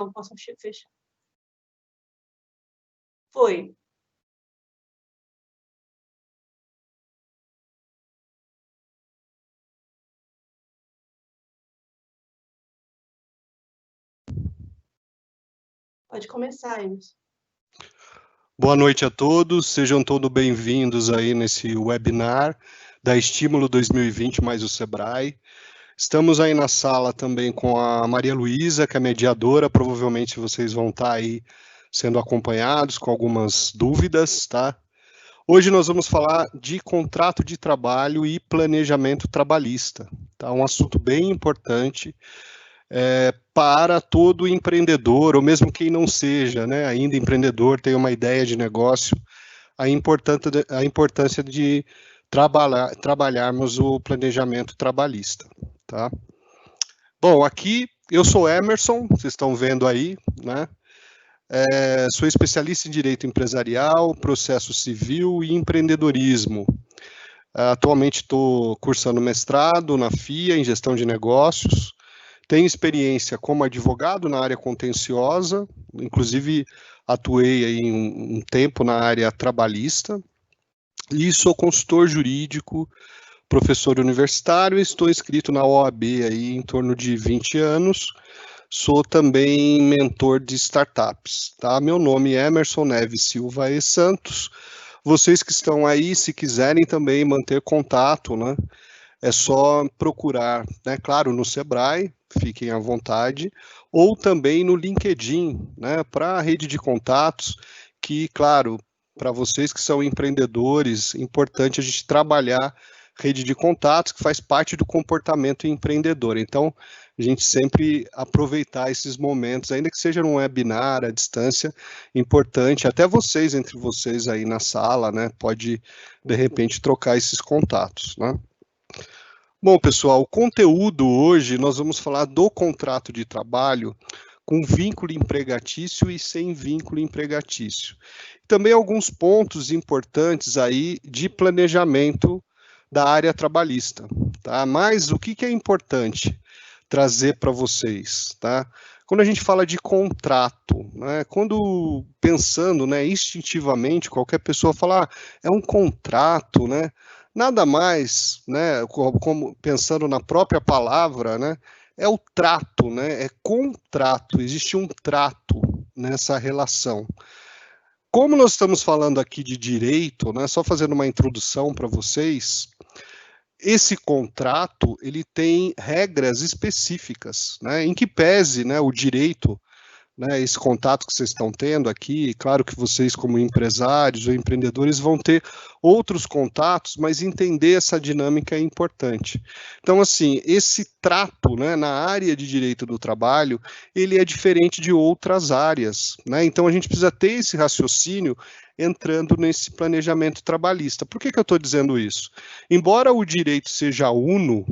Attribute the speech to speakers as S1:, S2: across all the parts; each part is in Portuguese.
S1: Não posso fechar. Foi. Pode começar, Emerson.
S2: Boa noite a todos, sejam todos bem-vindos aí nesse webinar da Estímulo 2020 mais o Sebrae. Estamos aí na sala também com a Maria Luísa, que é mediadora, provavelmente vocês vão estar aí sendo acompanhados com algumas dúvidas, tá? Hoje nós vamos falar de contrato de trabalho e planejamento trabalhista, tá? Um assunto bem importante para todo empreendedor, ou mesmo quem não seja, né, ainda empreendedor, tem uma ideia de negócio, a importância de trabalharmos o planejamento trabalhista, tá? Bom, aqui eu sou Emerson, vocês estão vendo aí, né? Sou especialista em direito empresarial, processo civil e empreendedorismo. Atualmente estou cursando mestrado na FIA em gestão de negócios. Tenho experiência como advogado na área contenciosa, inclusive atuei aí um tempo na área trabalhista, e sou consultor jurídico, professor universitário, e estou inscrito na OAB aí em torno de 20 anos, sou também mentor de startups, tá? Meu nome é Emerson Neves Silva e Santos. Vocês que estão aí, se quiserem também manter contato, né? É só procurar, né, claro, no Sebrae, fiquem à vontade, ou também no LinkedIn, né, para a rede de contatos, que, claro, para vocês que são empreendedores, é importante a gente trabalhar rede de contatos, que faz parte do comportamento empreendedor. Então, a gente sempre aproveitar esses momentos, ainda que seja num webinar à distância, importante, até vocês, entre vocês aí na sala, né, pode, de repente, trocar esses contatos, né. Bom, pessoal, o conteúdo hoje, nós vamos falar do contrato de trabalho com vínculo empregatício e sem vínculo empregatício. Também alguns pontos importantes aí de planejamento da área trabalhista, tá? Mas o que é importante trazer para vocês, tá? Quando a gente fala de contrato, né, quando pensando, né, instintivamente, qualquer pessoa fala, é um contrato, né? Nada mais, né, como pensando na própria palavra, né, é o trato, né, é contrato, existe um trato nessa relação. Como nós estamos falando aqui de direito, né, só fazendo uma introdução para vocês, esse contrato, ele tem regras específicas, né, em que pese, né, o direito, né, esse contato que vocês estão tendo aqui, claro que vocês como empresários ou empreendedores vão ter outros contatos, mas entender essa dinâmica é importante. Então, assim, esse trato, né, na área de direito do trabalho, ele é diferente de outras áreas, né, então a gente precisa ter esse raciocínio entrando nesse planejamento trabalhista. Por que eu estou dizendo isso? Embora o direito seja uno,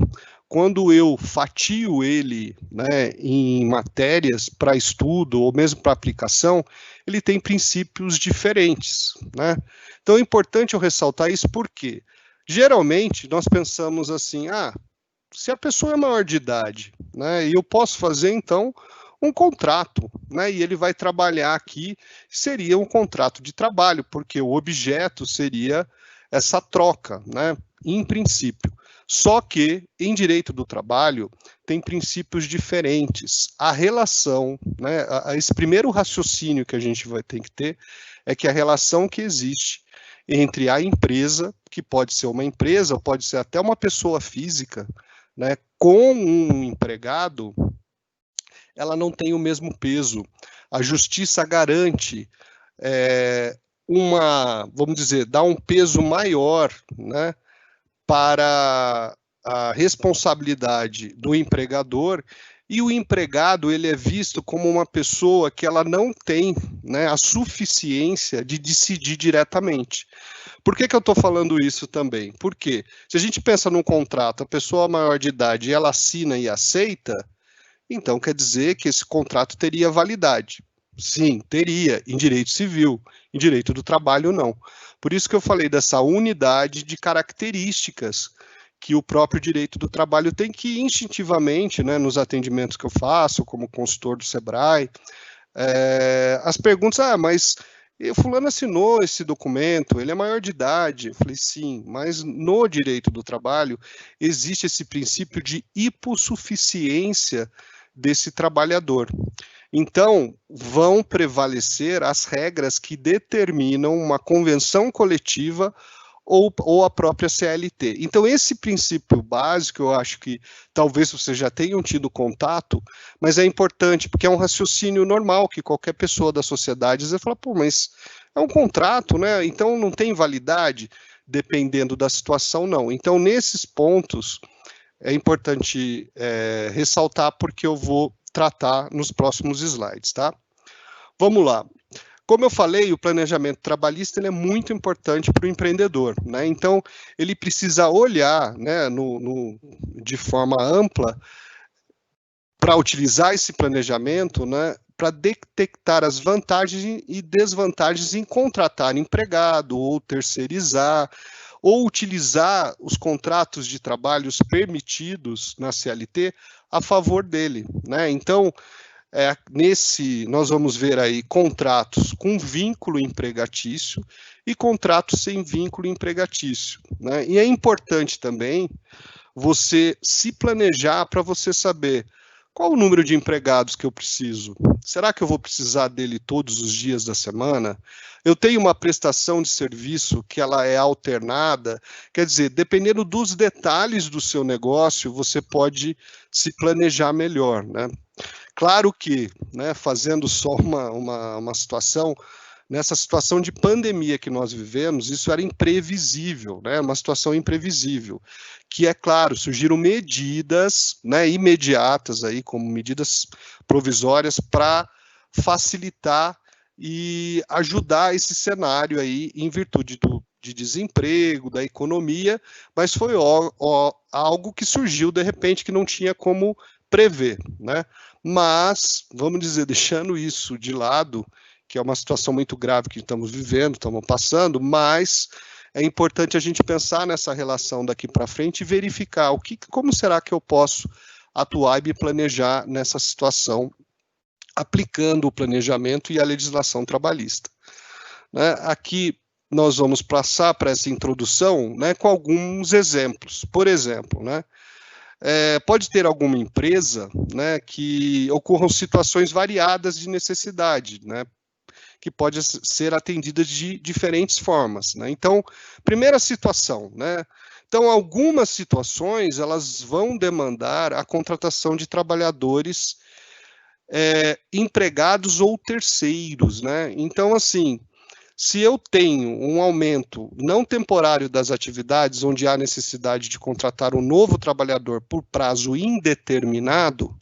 S2: quando eu fatio ele, né, em matérias para estudo ou mesmo para aplicação, ele tem princípios diferentes, né? Então é importante eu ressaltar isso porque geralmente nós pensamos assim, se a pessoa é maior de idade, né, e eu posso fazer então um contrato, né, e ele vai trabalhar aqui, seria um contrato de trabalho, porque o objeto seria essa troca, né, em princípio. Só que, em direito do trabalho, tem princípios diferentes. A relação, né, esse primeiro raciocínio que a gente vai ter que ter, é que a relação que existe entre a empresa, que pode ser uma empresa, pode ser até uma pessoa física, né, com um empregado, ela não tem o mesmo peso. A justiça garante vamos dizer, dá um peso maior, né, para a responsabilidade do empregador, e o empregado ele é visto como uma pessoa que ela não tem, né, a suficiência de decidir diretamente. Por que eu estou falando isso também? Porque se a gente pensa num contrato, a pessoa maior de idade ela assina e aceita, então quer dizer que esse contrato teria validade. Sim, teria, em direito civil, em direito do trabalho não. Por isso que eu falei dessa unidade de características que o próprio direito do trabalho tem, que instintivamente, né, nos atendimentos que eu faço, como consultor do Sebrae, as perguntas, mas fulano assinou esse documento, ele é maior de idade. Eu falei, sim, mas no direito do trabalho existe esse princípio de hipossuficiência desse trabalhador. Então, vão prevalecer as regras que determinam uma convenção coletiva ou a própria CLT. Então, esse princípio básico, eu acho que talvez vocês já tenham tido contato, mas é importante, porque é um raciocínio normal que qualquer pessoa da sociedade vai falar, pô, mas é um contrato, né? Então não tem validade, dependendo da situação, não. Então, nesses pontos, é importante ressaltar, porque eu vou tratar nos próximos slides, tá? Vamos lá. Como eu falei, o planejamento trabalhista ele é muito importante para o empreendedor, né? Então, ele precisa olhar, né, de forma ampla para utilizar esse planejamento, né, para detectar as vantagens e desvantagens em contratar empregado ou terceirizar, ou utilizar os contratos de trabalhos permitidos na CLT a favor dele, né? Então, nós vamos ver aí contratos com vínculo empregatício e contratos sem vínculo empregatício, né? E é importante também você se planejar para você saber qual o número de empregados que eu preciso. Será que eu vou precisar dele todos os dias da semana? Eu tenho uma prestação de serviço que ela é alternada, quer dizer, dependendo dos detalhes do seu negócio, você pode se planejar melhor, né? Claro que, né, fazendo só uma situação, nessa situação de pandemia que nós vivemos, isso era imprevisível, né, uma situação imprevisível, que é claro, surgiram medidas, né, imediatas aí, como medidas provisórias para facilitar e ajudar esse cenário aí em virtude de desemprego, da economia, mas foi algo que surgiu de repente que não tinha como prever, né? Mas, vamos dizer, deixando isso de lado, que é uma situação muito grave que estamos vivendo, estamos passando, mas é importante a gente pensar nessa relação daqui para frente e verificar como será que eu posso atuar e me planejar nessa situação, aplicando o planejamento e a legislação trabalhista, né? Aqui nós vamos passar para essa introdução, né, com alguns exemplos. Por exemplo, né, pode ter alguma empresa, né, que ocorram situações variadas de necessidade, né, que pode ser atendida de diferentes formas, né? Então, primeira situação, né? Então, algumas situações elas vão demandar a contratação de trabalhadores empregados ou terceiros, né? Então, assim, se eu tenho um aumento não temporário das atividades, onde há necessidade de contratar um novo trabalhador por prazo indeterminado,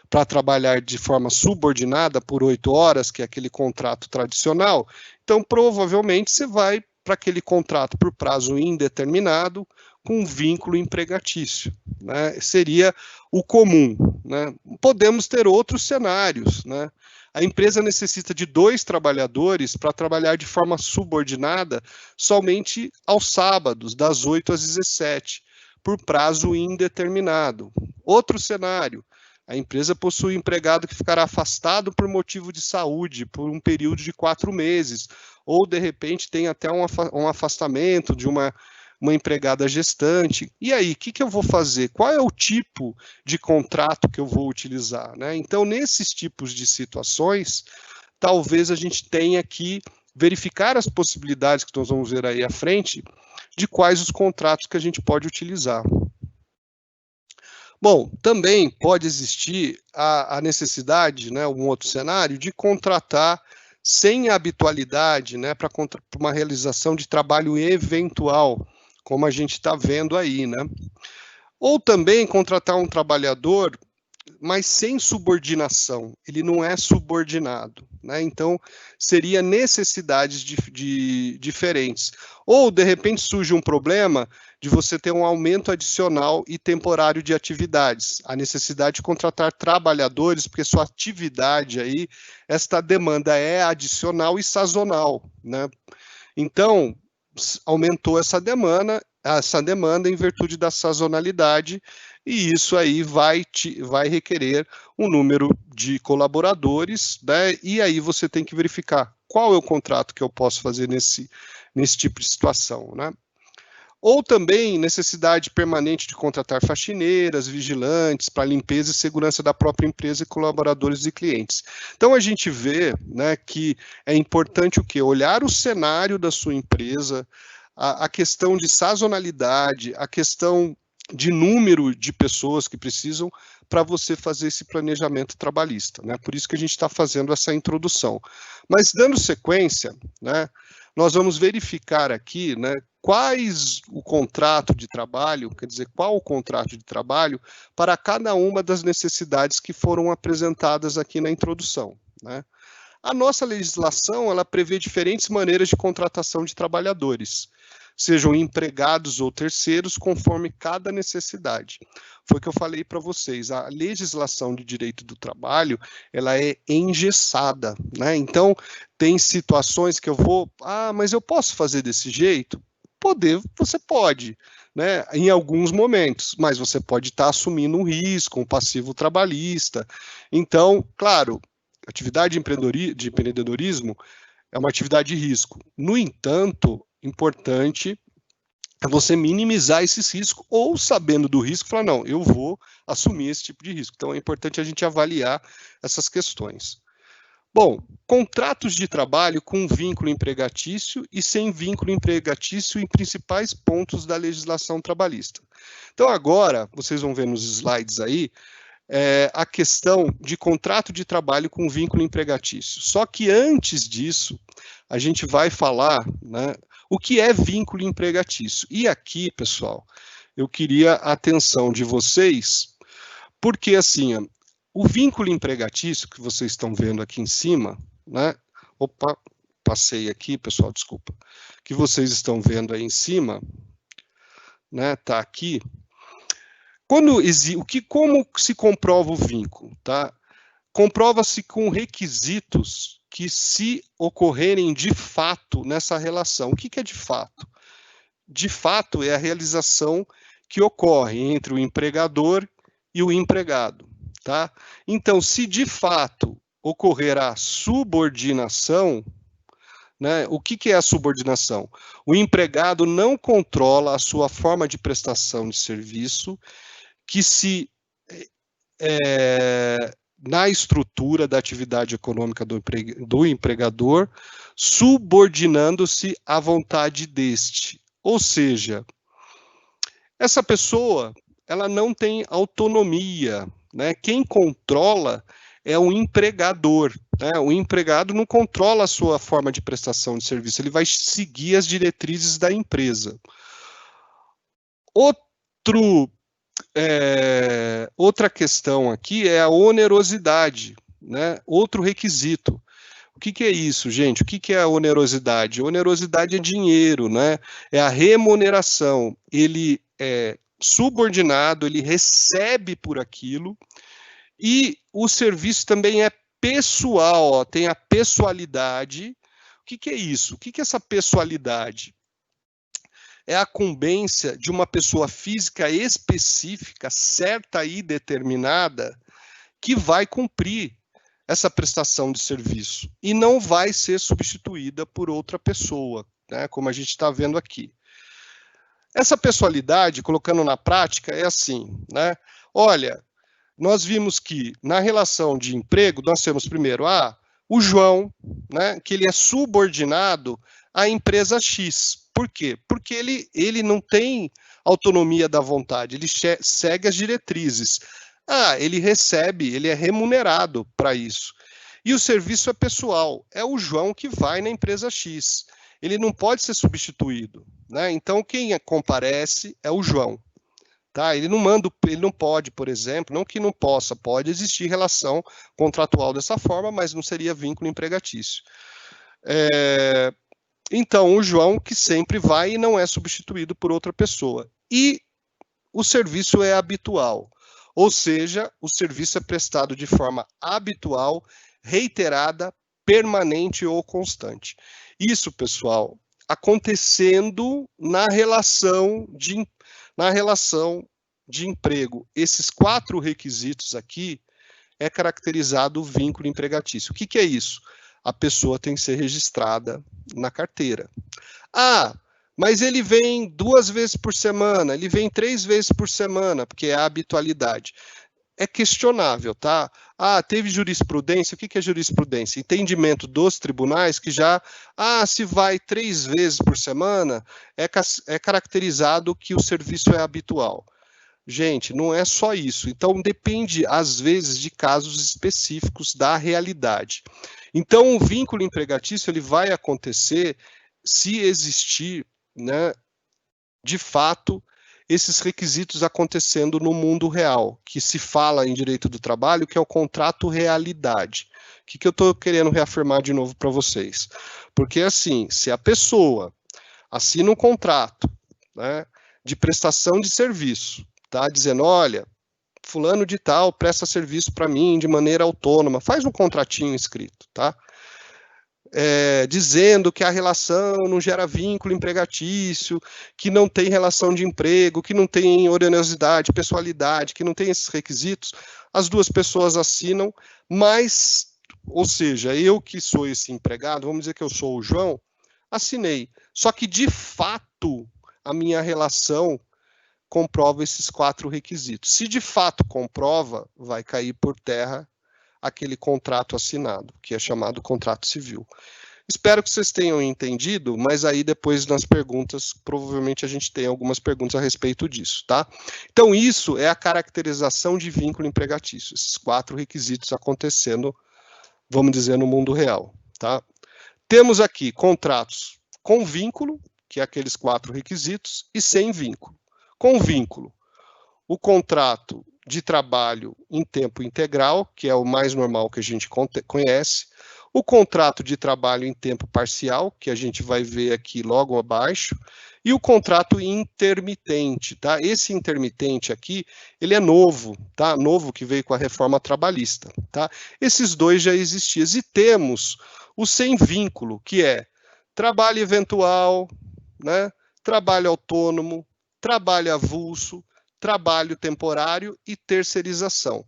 S2: para trabalhar de forma subordinada por 8 horas, que é aquele contrato tradicional, então provavelmente você vai para aquele contrato por prazo indeterminado com vínculo empregatício, né? Seria o comum, né? Podemos ter outros cenários, né? A empresa necessita de 2 trabalhadores para trabalhar de forma subordinada somente aos sábados, das 8 às 17, por prazo indeterminado. Outro cenário, a empresa possui um empregado que ficará afastado por motivo de saúde por um período de 4 meses, ou de repente tem até um afastamento de uma empregada gestante. E aí, o que eu vou fazer? Qual é o tipo de contrato que eu vou utilizar, né? Então, nesses tipos de situações, talvez a gente tenha que verificar as possibilidades que nós vamos ver aí à frente, de quais os contratos que a gente pode utilizar. Bom, também pode existir a necessidade, né, um outro cenário, de contratar sem habitualidade, né, para uma realização de trabalho eventual, como a gente está vendo aí, né? Ou também contratar um trabalhador, mas sem subordinação, ele não é subordinado, né? Então, seria necessidades diferentes. Ou, de repente, surge um problema de você ter um aumento adicional e temporário de atividades, a necessidade de contratar trabalhadores, porque sua atividade aí, esta demanda é adicional e sazonal, né? Então, aumentou essa demanda essa demanda em virtude da sazonalidade, e isso aí vai requerer um número de colaboradores, né? E aí você tem que verificar qual é o contrato que eu posso fazer nesse tipo de situação, né? Ou também necessidade permanente de contratar faxineiras, vigilantes para limpeza e segurança da própria empresa e colaboradores e clientes. Então a gente vê, né, que é importante o quê? Olhar o cenário da sua empresa, a questão de sazonalidade, a questão de número de pessoas que precisam para você fazer esse planejamento trabalhista, né? Por isso que a gente está fazendo essa introdução. Mas dando sequência, né, nós vamos verificar aqui, né, quais o contrato de trabalho, quer dizer, qual o contrato de trabalho para cada uma das necessidades que foram apresentadas aqui na introdução, né? A nossa legislação, ela prevê diferentes maneiras de contratação de trabalhadores, sejam empregados ou terceiros, conforme cada necessidade. Foi o que eu falei para vocês, a legislação de direito do trabalho, ela é engessada, né? Então, tem situações que eu vou, mas eu posso fazer desse jeito? Poder, você pode, né, em alguns momentos, mas você pode estar assumindo um risco, um passivo trabalhista. Então, claro, atividade de empreendedorismo é uma atividade de risco. No entanto, importante é você minimizar esses riscos, ou sabendo do risco, falar, não, eu vou assumir esse tipo de risco. Então, é importante a gente avaliar essas questões. Bom, contratos de trabalho com vínculo empregatício e sem vínculo empregatício em principais pontos da legislação trabalhista. Então, agora, vocês vão ver nos slides aí, a questão de contrato de trabalho com vínculo empregatício. Só que antes disso, a gente vai falar, né, o que é vínculo empregatício. E aqui, pessoal, eu queria a atenção de vocês, porque assim, o vínculo empregatício que vocês estão vendo aqui em cima, né? Opa, passei aqui, pessoal, desculpa. Que vocês estão vendo aí em cima, né? Tá aqui. Como se comprova o vínculo, tá? Comprova-se com requisitos que, se ocorrerem de fato nessa relação. O que é de fato? De fato é a realização que ocorre entre o empregador e o empregado, tá? Então, se de fato ocorrer a subordinação, né, o que é a subordinação? O empregado não controla a sua forma de prestação de serviço, que se na estrutura da atividade econômica do empregador, subordinando-se à vontade deste. Ou seja, essa pessoa, ela não tem autonomia, né? Quem controla é o empregador, né? O empregado não controla a sua forma de prestação de serviço, ele vai seguir as diretrizes da empresa. Outra questão aqui é a onerosidade, né? Outro requisito. O que é isso, gente? O que é a onerosidade? A onerosidade é dinheiro, né? É a remuneração. Ele é subordinado, ele recebe por aquilo, e o serviço também é pessoal, ó, tem a pessoalidade. O que é isso? O que é essa pessoalidade? É a incumbência de uma pessoa física específica, certa e determinada, que vai cumprir essa prestação de serviço e não vai ser substituída por outra pessoa, né, como a gente está vendo aqui. Essa pessoalidade, colocando na prática, é assim, né? Olha, nós vimos que na relação de emprego, nós temos primeiro o João, né, que ele é subordinado à empresa X. Por quê? Porque ele não tem autonomia da vontade, ele segue as diretrizes. Ele recebe, ele é remunerado para isso. E o serviço é pessoal, é o João que vai na empresa X. Ele não pode ser substituído, né? Então, quem comparece é o João. Tá? Ele não pode, por exemplo, não que não possa, pode existir relação contratual dessa forma, mas não seria vínculo empregatício. Então, o João que sempre vai e não é substituído por outra pessoa. E o serviço é habitual, ou seja, o serviço é prestado de forma habitual, reiterada, permanente ou constante. Isso, pessoal, acontecendo na relação de emprego. Esses 4 requisitos aqui é caracterizado o vínculo empregatício. O que é isso? A pessoa tem que ser registrada na carteira. Ah, mas ele vem 2 vezes por semana, ele vem 3 vezes por semana, porque é a habitualidade. É questionável, tá? Ah, teve jurisprudência. O que é jurisprudência? Entendimento dos tribunais que já, se vai 3 vezes por semana, é caracterizado que o serviço é habitual. Gente, não é só isso. Então, depende, às vezes, de casos específicos da realidade. Então, o vínculo empregatício ele vai acontecer se existir, né, de fato, esses requisitos acontecendo no mundo real, que se fala em direito do trabalho, que é o contrato realidade. O que eu estou querendo reafirmar de novo para vocês? Porque, assim, se a pessoa assina um contrato, né, de prestação de serviço, tá, dizendo, olha, fulano de tal presta serviço para mim de maneira autônoma, faz um contratinho escrito, tá? Dizendo que a relação não gera vínculo empregatício, que não tem relação de emprego, que não tem onerosidade, pessoalidade, que não tem esses requisitos, as 2 pessoas assinam, mas, ou seja, eu que sou esse empregado, vamos dizer que eu sou o João, assinei. Só que, de fato, a minha relação comprova esses 4 requisitos. Se de fato comprova, vai cair por terra aquele contrato assinado, que é chamado contrato civil. Espero que vocês tenham entendido, mas aí depois nas perguntas, provavelmente a gente tem algumas perguntas a respeito disso, tá? Então isso é a caracterização de vínculo empregatício, esses 4 requisitos acontecendo, vamos dizer, no mundo real, tá? Temos aqui contratos com vínculo, que é aqueles 4 requisitos, e sem vínculo. Com vínculo, o contrato de trabalho em tempo integral, que é o mais normal que a gente conhece, o contrato de trabalho em tempo parcial, que a gente vai ver aqui logo abaixo, e o contrato intermitente, tá? Esse intermitente aqui, ele é novo, tá? Novo que veio com a reforma trabalhista, tá? Esses 2 já existiam. E temos o sem vínculo, que é trabalho eventual, né? Trabalho autônomo, trabalho avulso, trabalho temporário e terceirização.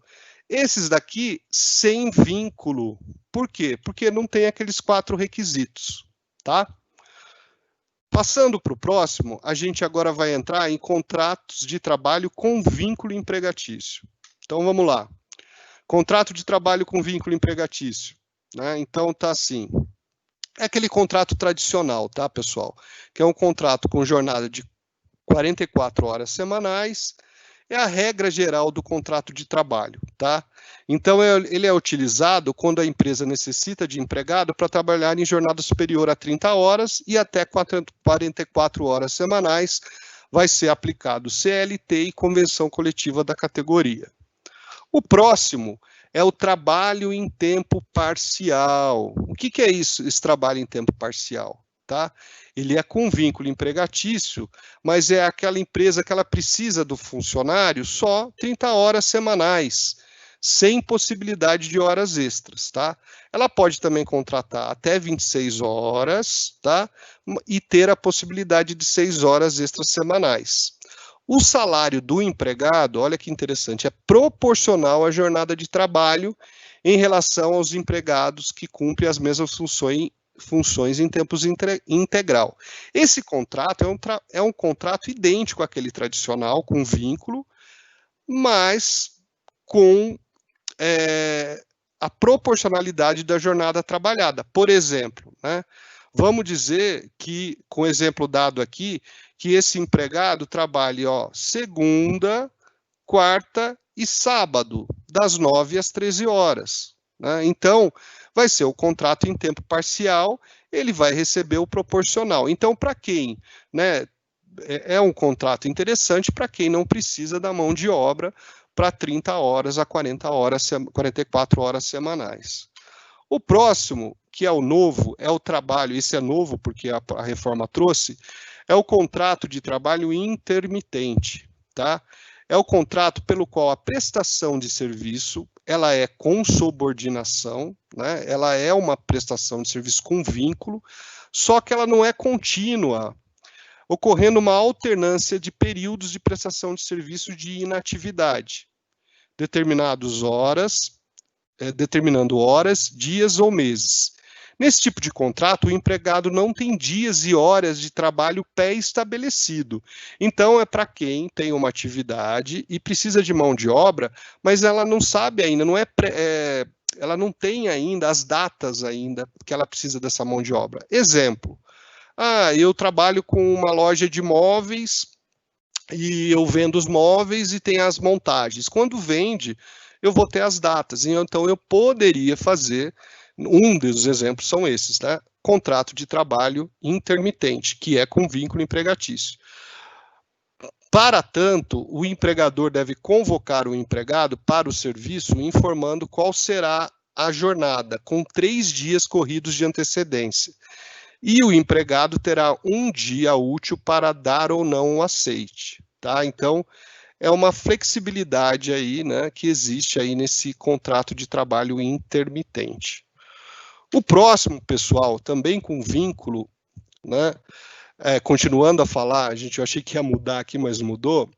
S2: Esses daqui sem vínculo. Por quê? Porque não tem aqueles 4 requisitos, tá? Passando para o próximo, a gente agora vai entrar em contratos de trabalho com vínculo empregatício. Então, vamos lá. Contrato de trabalho com vínculo empregatício, né? Então, tá assim. É aquele contrato tradicional, tá, pessoal? Que é um contrato com jornada de 44 horas semanais, é a regra geral do contrato de trabalho, tá? Então, ele é utilizado quando a empresa necessita de empregado para trabalhar em jornada superior a 30 horas e até 44 horas semanais, vai ser aplicado CLT e convenção coletiva da categoria. O próximo é o trabalho em tempo parcial. O que é isso, esse trabalho em tempo parcial? Tá? Ele é com vínculo empregatício, mas é aquela empresa que ela precisa do funcionário só 30 horas semanais, sem possibilidade de horas extras, tá? Ela pode também contratar até 26 horas, tá? E ter a possibilidade de 6 horas extras semanais. O salário do empregado, olha que interessante, é proporcional à jornada de trabalho em relação aos empregados que cumprem as mesmas funções em tempos integral. Esse contrato é um contrato idêntico àquele tradicional, com vínculo, mas com a proporcionalidade da jornada trabalhada. Por exemplo, né, vamos dizer que, com o exemplo dado aqui, que esse empregado trabalhe segunda, quarta e sábado, das 9 às 13 horas. Né? Então, vai ser o contrato em tempo parcial, ele vai receber o proporcional. Então, para quem, né, é um contrato interessante para quem não precisa da mão de obra para 30 horas a 44 horas semanais. O próximo, que é o novo, é o trabalho, esse é novo porque a reforma trouxe, é o contrato de trabalho intermitente, tá? É o contrato pelo qual a prestação de serviço ela é com subordinação, né? Ela é uma prestação de serviço com vínculo, só que ela não é contínua, ocorrendo uma alternância de períodos de prestação de serviço de inatividade, determinando horas, dias ou meses. Nesse tipo de contrato, o empregado não tem dias e horas de trabalho pré-estabelecido. Então, é para quem tem uma atividade e precisa de mão de obra, mas ela não sabe ainda, ela não tem ainda as datas ainda que ela precisa dessa mão de obra. Exemplo, eu trabalho com uma loja de móveis e eu vendo os móveis e tem as montagens. Quando vende, eu vou ter as datas, então eu poderia fazer, um dos exemplos são esses, né? Contrato de trabalho intermitente, que é com vínculo empregatício. Para tanto, o empregador deve convocar o empregado para o serviço, informando qual será a jornada, com 3 dias corridos de antecedência. E o empregado terá 1 dia útil para dar ou não o aceite, tá? Então, é uma flexibilidade aí, né, que existe aí nesse contrato de trabalho intermitente. O próximo, pessoal, também com vínculo, né, continuando a falar, eu achei que ia mudar aqui, mas mudou,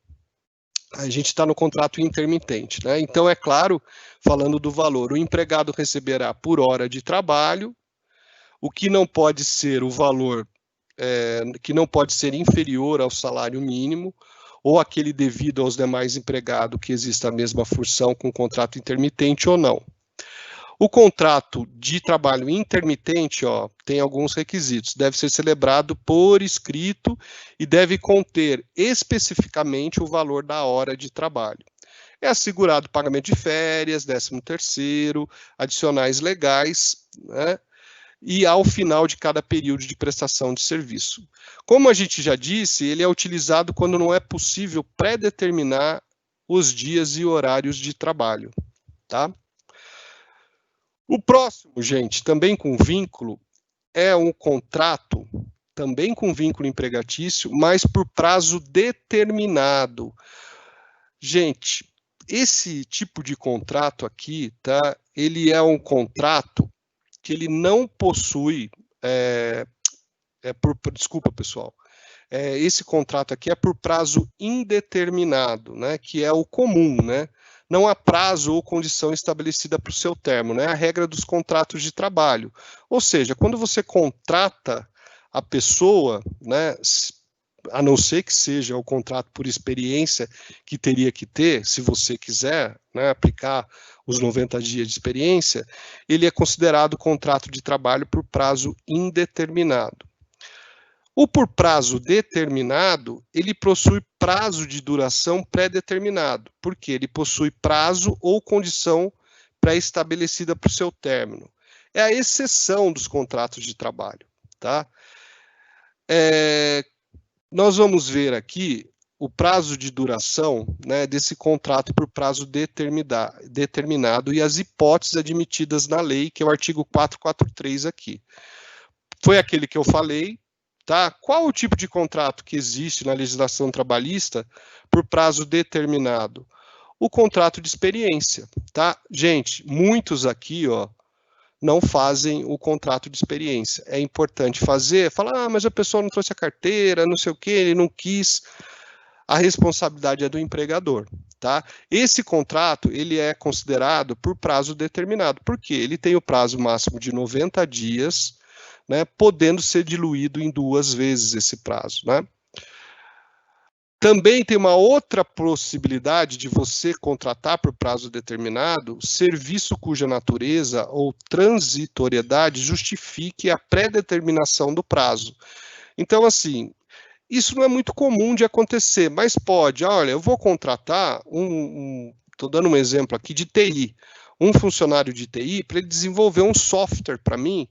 S2: a gente está no contrato intermitente, né? Então, é claro, falando do valor, o empregado receberá por hora de trabalho, o que não pode ser o valor, que não pode ser inferior ao salário mínimo, ou aquele devido aos demais empregados que exista a mesma função com contrato intermitente ou não. O contrato de trabalho intermitente, tem alguns requisitos. Deve ser celebrado por escrito e deve conter especificamente o valor da hora de trabalho. É assegurado pagamento de férias, 13º, adicionais legais, né? E ao final de cada período de prestação de serviço. Como a gente já disse, ele é utilizado quando não é possível pré-determinar os dias e horários de trabalho, tá? O próximo, gente, também com vínculo, é um contrato, também com vínculo empregatício, mas por prazo determinado. Gente, esse tipo de contrato aqui, tá? Ele é um contrato que ele não possui, desculpa, pessoal, esse contrato aqui é por prazo indeterminado, né, que é o comum, né? Não há prazo ou condição estabelecida para o seu termo, né? A regra dos contratos de trabalho. Ou seja, quando você contrata a pessoa, né, a não ser que seja o contrato por experiência que teria que ter, se você quiser, né, aplicar os 90 dias de experiência, ele é considerado contrato de trabalho por prazo indeterminado. O por prazo determinado, ele possui prazo de duração pré-determinado, porque ele possui prazo ou condição pré-estabelecida para o seu término. É a exceção dos contratos de trabalho, tá? Nós vamos ver aqui o prazo de duração, né, desse contrato por prazo determinado e as hipóteses admitidas na lei, que é o artigo 443 aqui. Foi aquele que eu falei, tá? Qual o tipo de contrato que existe na legislação trabalhista por prazo determinado? O contrato de experiência, tá? Gente, muitos aqui, não fazem o contrato de experiência. É importante fazer, falar, mas a pessoa não trouxe a carteira, não sei o quê, ele não quis. A responsabilidade é do empregador, tá? Esse contrato, ele é considerado por prazo determinado, porque ele tem o prazo máximo de 90 dias, né, podendo ser diluído em 2 vezes esse prazo, né? Também tem uma outra possibilidade de você contratar por prazo determinado serviço cuja natureza ou transitoriedade justifique a pré-determinação do prazo. Então, assim, isso não é muito comum de acontecer, mas pode. Olha, eu vou contratar estou dando um exemplo aqui de TI, um funcionário de TI para ele desenvolver um software para mim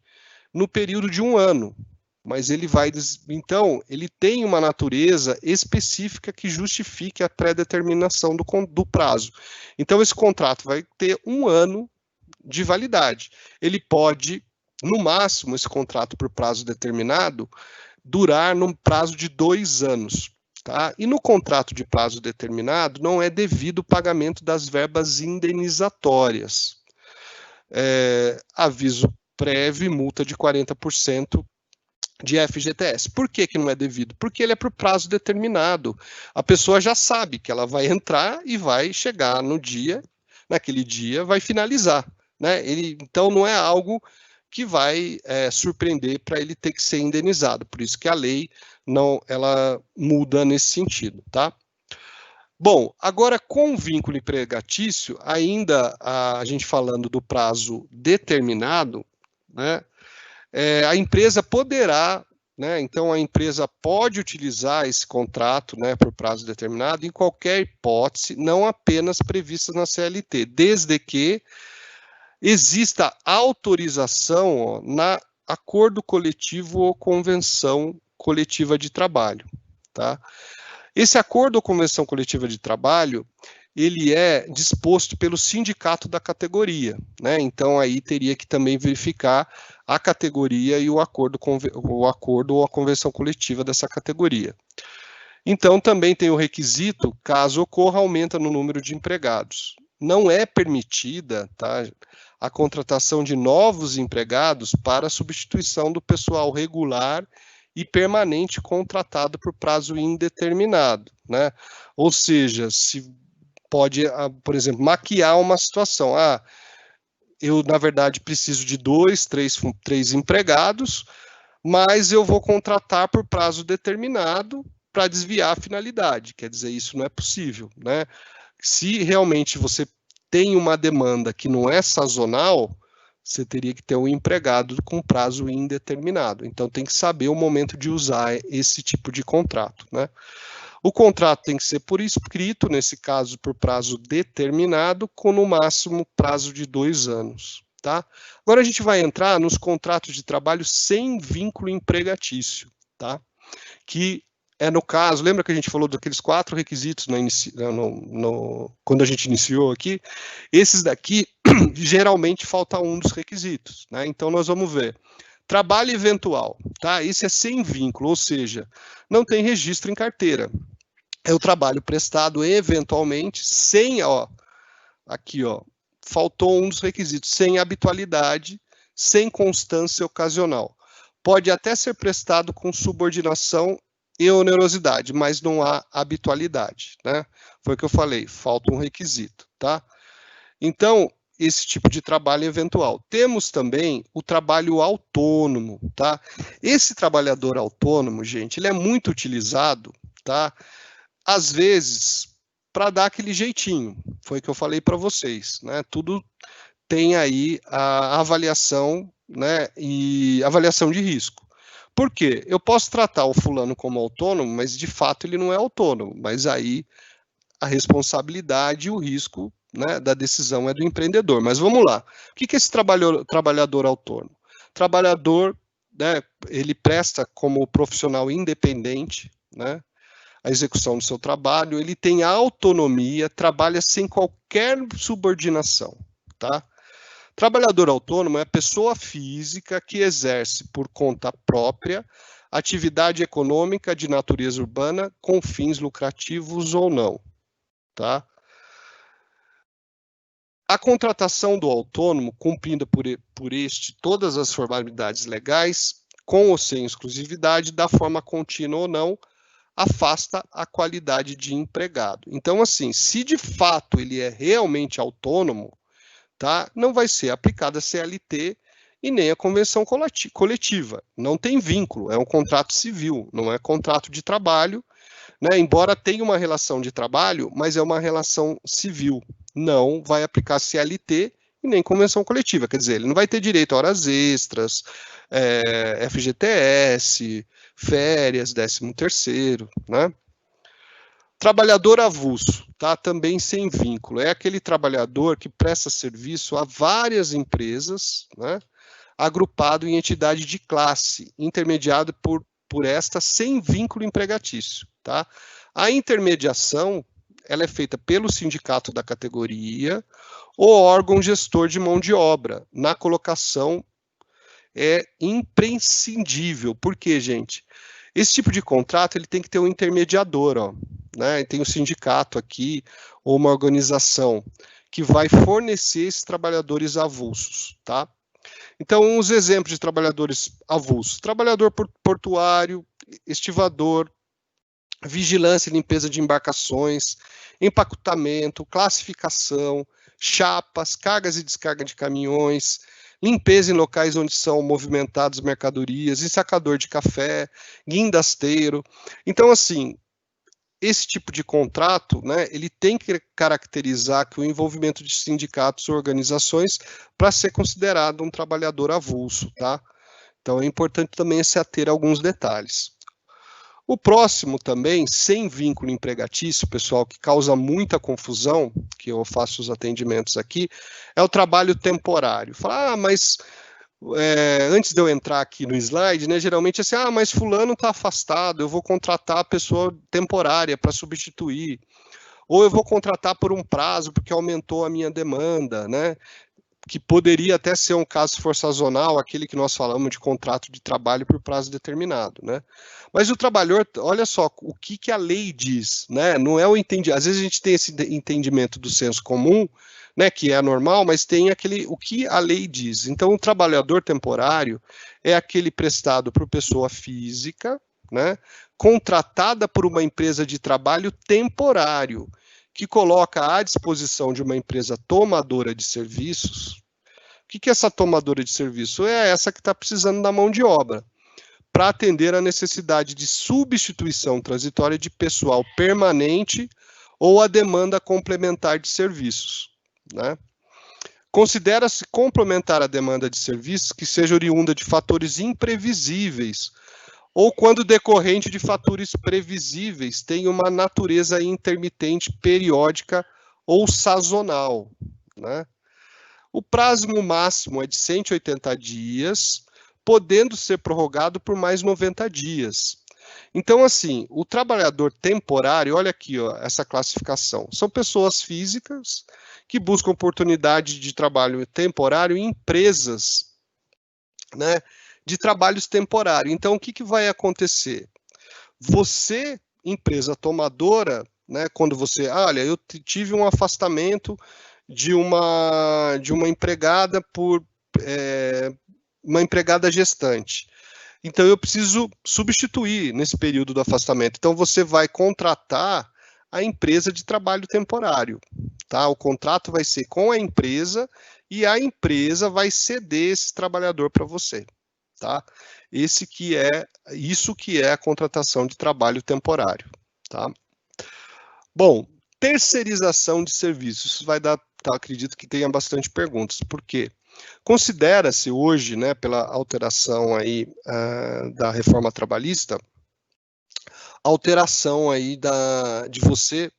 S2: no período de 1 ano. Mas então, ele tem uma natureza específica que justifique a pré-determinação do prazo. Então, esse contrato vai ter 1 ano de validade. Ele pode, no máximo, esse contrato por prazo determinado, durar num prazo de 2 anos. Tá? E no contrato de prazo determinado, não é devido o pagamento das verbas indenizatórias. Aviso prévio e multa de 40% de FGTS. Por que que não é devido? Porque ele é para o prazo determinado. A pessoa já sabe que ela vai entrar e vai chegar no dia, naquele dia, vai finalizar. Né? Então, não é algo que vai surpreender para ele ter que ser indenizado. Por isso que a lei ela muda nesse sentido, tá? Bom, agora com o vínculo empregatício, ainda a gente falando do prazo determinado, né, a empresa poderá, né, então a empresa pode utilizar esse contrato, né, por prazo determinado em qualquer hipótese, não apenas prevista na CLT, desde que exista autorização na acordo coletivo ou convenção coletiva de trabalho, tá? Esse acordo ou convenção coletiva de trabalho, ele é disposto pelo sindicato da categoria, né? Então aí teria que também verificar a categoria e o acordo ou a convenção coletiva dessa categoria. Então também tem o requisito, caso ocorra, aumenta no número de empregados. Não é permitida, tá, a contratação de novos empregados para substituição do pessoal regular e permanente contratado por prazo indeterminado, né? Ou seja, se pode, por exemplo, maquiar uma situação. Eu, na verdade, preciso de 2, 3 empregados, mas eu vou contratar por prazo determinado para desviar a finalidade. Quer dizer, isso não é possível, né? Se realmente você tem uma demanda que não é sazonal, você teria que ter um empregado com prazo indeterminado. Então, tem que saber o momento de usar esse tipo de contrato, né? O contrato tem que ser por escrito, nesse caso, por prazo determinado, com no máximo prazo de 2 anos, tá? Agora a gente vai entrar nos contratos de trabalho sem vínculo empregatício, tá? Que no caso, lembra que a gente falou daqueles 4 requisitos quando a gente iniciou aqui? Esses daqui, geralmente, falta um dos requisitos, né? Então, nós vamos ver. Trabalho eventual, tá? Esse é sem vínculo, ou seja, não tem registro em carteira. É o trabalho prestado eventualmente, sem, aqui, faltou um dos requisitos, sem habitualidade, sem constância ocasional. Pode até ser prestado com subordinação e onerosidade, mas não há habitualidade, né? Foi o que eu falei, falta um requisito, tá? Então, esse tipo de trabalho eventual. Temos também o trabalho autônomo, tá? Esse trabalhador autônomo, gente, ele é muito utilizado, tá? Às vezes, para dar aquele jeitinho, foi o que eu falei para vocês, né? Tudo tem aí a avaliação, né? E avaliação de risco. Por quê? Eu posso tratar o fulano como autônomo, mas de fato ele não é autônomo, mas aí a responsabilidade e o risco, né, da decisão é do empreendedor. Mas vamos lá. O que é esse trabalhador autônomo? Trabalhador, né, ele presta como profissional independente, né, a execução do seu trabalho, ele tem autonomia, trabalha sem qualquer subordinação, tá? Trabalhador autônomo é a pessoa física que exerce por conta própria atividade econômica de natureza urbana com fins lucrativos ou não, tá? A contratação do autônomo, cumprindo por este todas as formalidades legais, com ou sem exclusividade, da forma contínua ou não, afasta a qualidade de empregado. Então, assim, se de fato ele é realmente autônomo, tá, não vai ser aplicada a CLT e nem a convenção coletiva. Não tem vínculo, é um contrato civil, não é contrato de trabalho, né? Embora tenha uma relação de trabalho, mas é uma relação civil. Não vai aplicar CLT e nem convenção coletiva. Quer dizer, ele não vai ter direito a horas extras, FGTS, férias, 13º, né? Trabalhador avulso, tá? Também sem vínculo. É aquele trabalhador que presta serviço a várias empresas, né? Agrupado em entidade de classe, intermediado por esta sem vínculo empregatício, tá? A intermediação, ela é feita pelo sindicato da categoria ou órgão gestor de mão de obra. Na colocação é imprescindível. Por quê, gente? Esse tipo de contrato ele tem que ter um intermediador, ó, né? Tem um sindicato aqui, ou uma organização, que vai fornecer esses trabalhadores avulsos, tá? Então, os exemplos de trabalhadores avulsos: trabalhador portuário, estivador, vigilância e limpeza de embarcações, empacotamento, classificação, chapas, cargas e descarga de caminhões, limpeza em locais onde são movimentadas mercadorias, ensacador de café, guindasteiro. Então, assim, esse tipo de contrato, né, ele tem que caracterizar que o envolvimento de sindicatos ou organizações para ser considerado um trabalhador avulso, tá? Então, é importante também se ater a alguns detalhes. O próximo também, sem vínculo empregatício, pessoal, que causa muita confusão, que eu faço os atendimentos aqui, é o trabalho temporário. Fala, mas antes de eu entrar aqui no slide, né, geralmente é assim, mas fulano está afastado, eu vou contratar a pessoa temporária para substituir, ou eu vou contratar por um prazo porque aumentou a minha demanda, né? Que poderia até ser um caso se for sazonal, aquele que nós falamos de contrato de trabalho por prazo determinado, né? Mas o trabalhador, olha só, o que a lei diz, né? Não é o entendimento, às vezes a gente tem esse entendimento do senso comum, né, que é normal, mas tem o que a lei diz. Então, o trabalhador temporário é aquele prestado por pessoa física, né, contratada por uma empresa de trabalho temporário, que coloca à disposição de uma empresa tomadora de serviços. O que é essa tomadora de serviço? É essa que está precisando da mão de obra, para atender a necessidade de substituição transitória de pessoal permanente ou a demanda complementar de serviços, né? Considera-se complementar a demanda de serviços que seja oriunda de fatores imprevisíveis ou quando decorrente de fatores previsíveis tem uma natureza intermitente, periódica ou sazonal, né? O prazo máximo é de 180 dias, podendo ser prorrogado por mais 90 dias. Então, assim, o trabalhador temporário, olha aqui, ó, essa classificação, são pessoas físicas que buscam oportunidade de trabalho temporário em empresas, né, de trabalhos temporários. Então, o que vai acontecer? Você, empresa tomadora, né, quando você, olha, eu tive um afastamento de uma empregada por uma empregada gestante. Então, eu preciso substituir nesse período do afastamento. Então, você vai contratar a empresa de trabalho temporário, tá? O contrato vai ser com a empresa e a empresa vai ceder esse trabalhador para você, tá? Isso que é a contratação de trabalho temporário, tá? Bom, terceirização de serviços. Isso vai dar, tá, acredito que tenha bastante perguntas. Por quê? Considera-se hoje, né, pela alteração aí da reforma trabalhista, alteração aí de você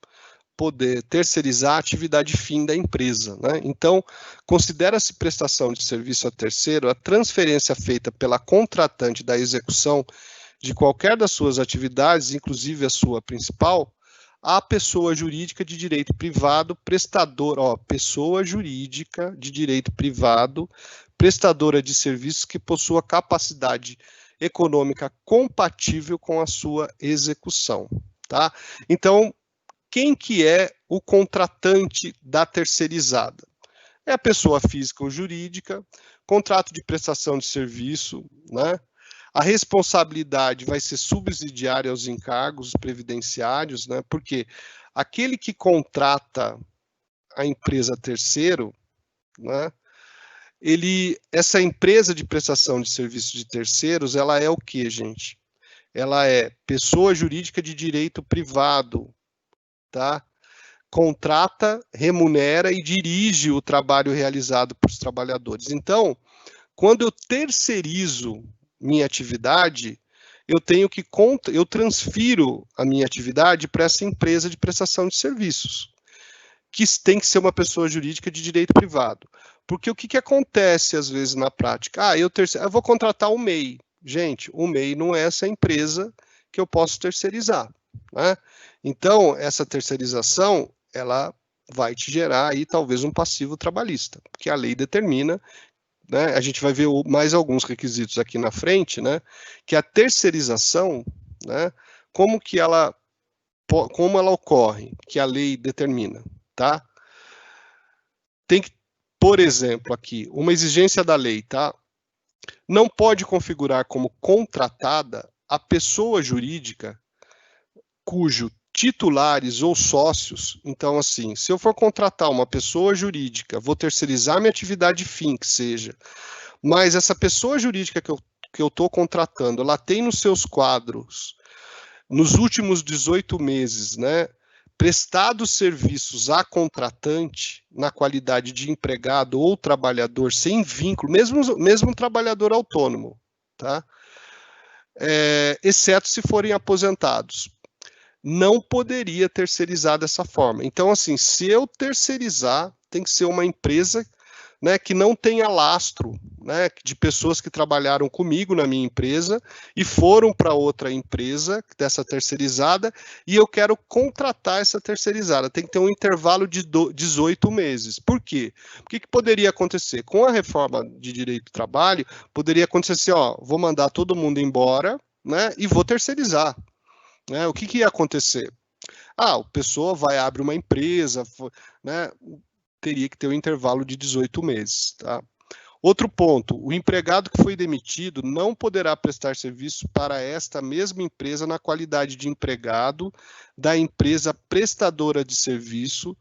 S2: poder terceirizar a atividade fim da empresa, né? Então, considera-se prestação de serviço a terceiro a transferência feita pela contratante da execução de qualquer das suas atividades, inclusive a sua principal, à pessoa jurídica de direito privado, pessoa jurídica de direito privado, prestadora de serviços que possua capacidade econômica compatível com a sua execução, tá? Então, quem que é o contratante da terceirizada? É a pessoa física ou jurídica, contrato de prestação de serviço, né? A responsabilidade vai ser subsidiária aos encargos previdenciários, né? Porque aquele que contrata a empresa terceiro, né? Essa empresa de prestação de serviços de terceiros, ela é o quê, gente? Ela é pessoa jurídica de direito privado, tá? Contrata, remunera e dirige o trabalho realizado por trabalhadores. Então, quando eu terceirizo minha atividade, eu transfiro a minha atividade para essa empresa de prestação de serviços, que tem que ser uma pessoa jurídica de direito privado. Porque o que acontece às vezes na prática? Eu vou contratar o MEI. Gente, o MEI não é essa empresa que eu posso terceirizar, né? Então, essa terceirização, ela vai te gerar aí talvez um passivo trabalhista, porque a lei determina, né? A gente vai ver mais alguns requisitos aqui na frente, né? Que a terceirização, né? Como ela ocorre, que a lei determina, tá? Tem que, por exemplo, aqui, uma exigência da lei, tá? Não pode configurar como contratada a pessoa jurídica cujo titulares ou sócios, então assim, se eu for contratar uma pessoa jurídica, vou terceirizar minha atividade fim, que seja, mas essa pessoa jurídica que eu estou contratando, ela tem nos seus quadros, nos últimos 18 meses, né, prestado serviços a contratante na qualidade de empregado ou trabalhador sem vínculo, mesmo trabalhador autônomo, tá? Exceto se forem aposentados. Não poderia terceirizar dessa forma. Então, assim, se eu terceirizar, tem que ser uma empresa, né, que não tenha lastro, né, de pessoas que trabalharam comigo na minha empresa e foram para outra empresa dessa terceirizada e eu quero contratar essa terceirizada. Tem que ter um intervalo de 18 meses. Por quê? O que poderia acontecer? Com a reforma de direito do trabalho, poderia acontecer assim, ó, vou mandar todo mundo embora, né, e vou terceirizar. Né? O que ia acontecer? A pessoa vai abrir uma empresa, né? Teria que ter um intervalo de 18 meses. Tá? Outro ponto, o empregado que foi demitido não poderá prestar serviço para esta mesma empresa na qualidade de empregado da empresa prestadora de serviço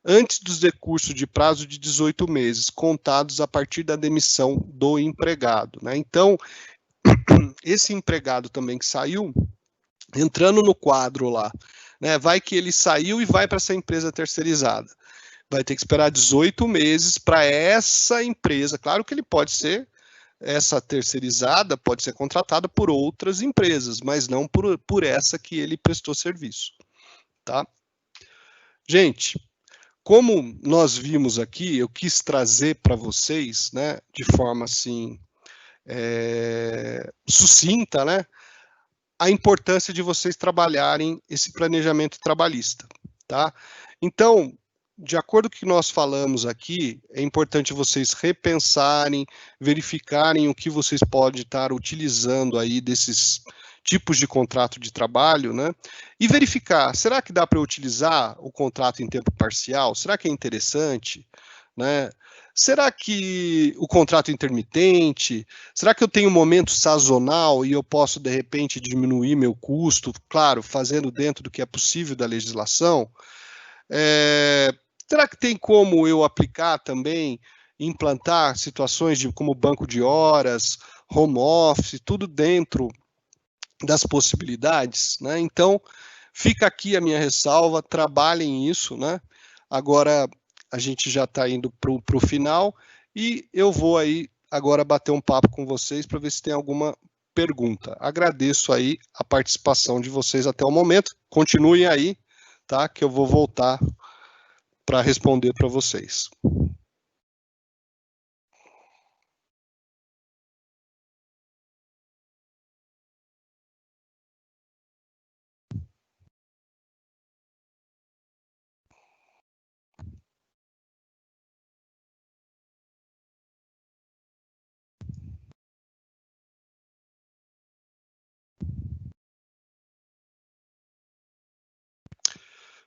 S2: antes dos decursos de prazo de 18 meses, contados a partir da demissão do empregado. Né? Então, esse empregado também que saiu, entrando no quadro lá, né, vai que ele saiu e vai para essa empresa terceirizada. Vai ter que esperar 18 meses para essa empresa. Claro que ele pode ser, essa terceirizada pode ser contratada por outras empresas, mas não por essa que ele prestou serviço. Tá? Gente, como nós vimos aqui, eu quis trazer para vocês, né, de forma assim, sucinta, né, a importância de vocês trabalharem esse planejamento trabalhista, tá? Então, de acordo com o que nós falamos aqui, é importante vocês repensarem, verificarem o que vocês podem estar utilizando aí desses tipos de contrato de trabalho, né? E verificar, será que dá para eu utilizar o contrato em tempo parcial? Será que é interessante, né? Será que o contrato intermitente, será que eu tenho um momento sazonal e eu posso, de repente, diminuir meu custo, claro, fazendo dentro do que é possível da legislação? Será que tem como eu aplicar também, implantar situações como banco de horas, home office, tudo dentro das possibilidades, né? Então, fica aqui a minha ressalva, trabalhem isso, né? Agora, a gente já está indo para o final e eu vou aí agora bater um papo com vocês para ver se tem alguma pergunta. Agradeço aí a participação de vocês até o momento. Continuem aí, tá? Que eu vou voltar para responder para vocês.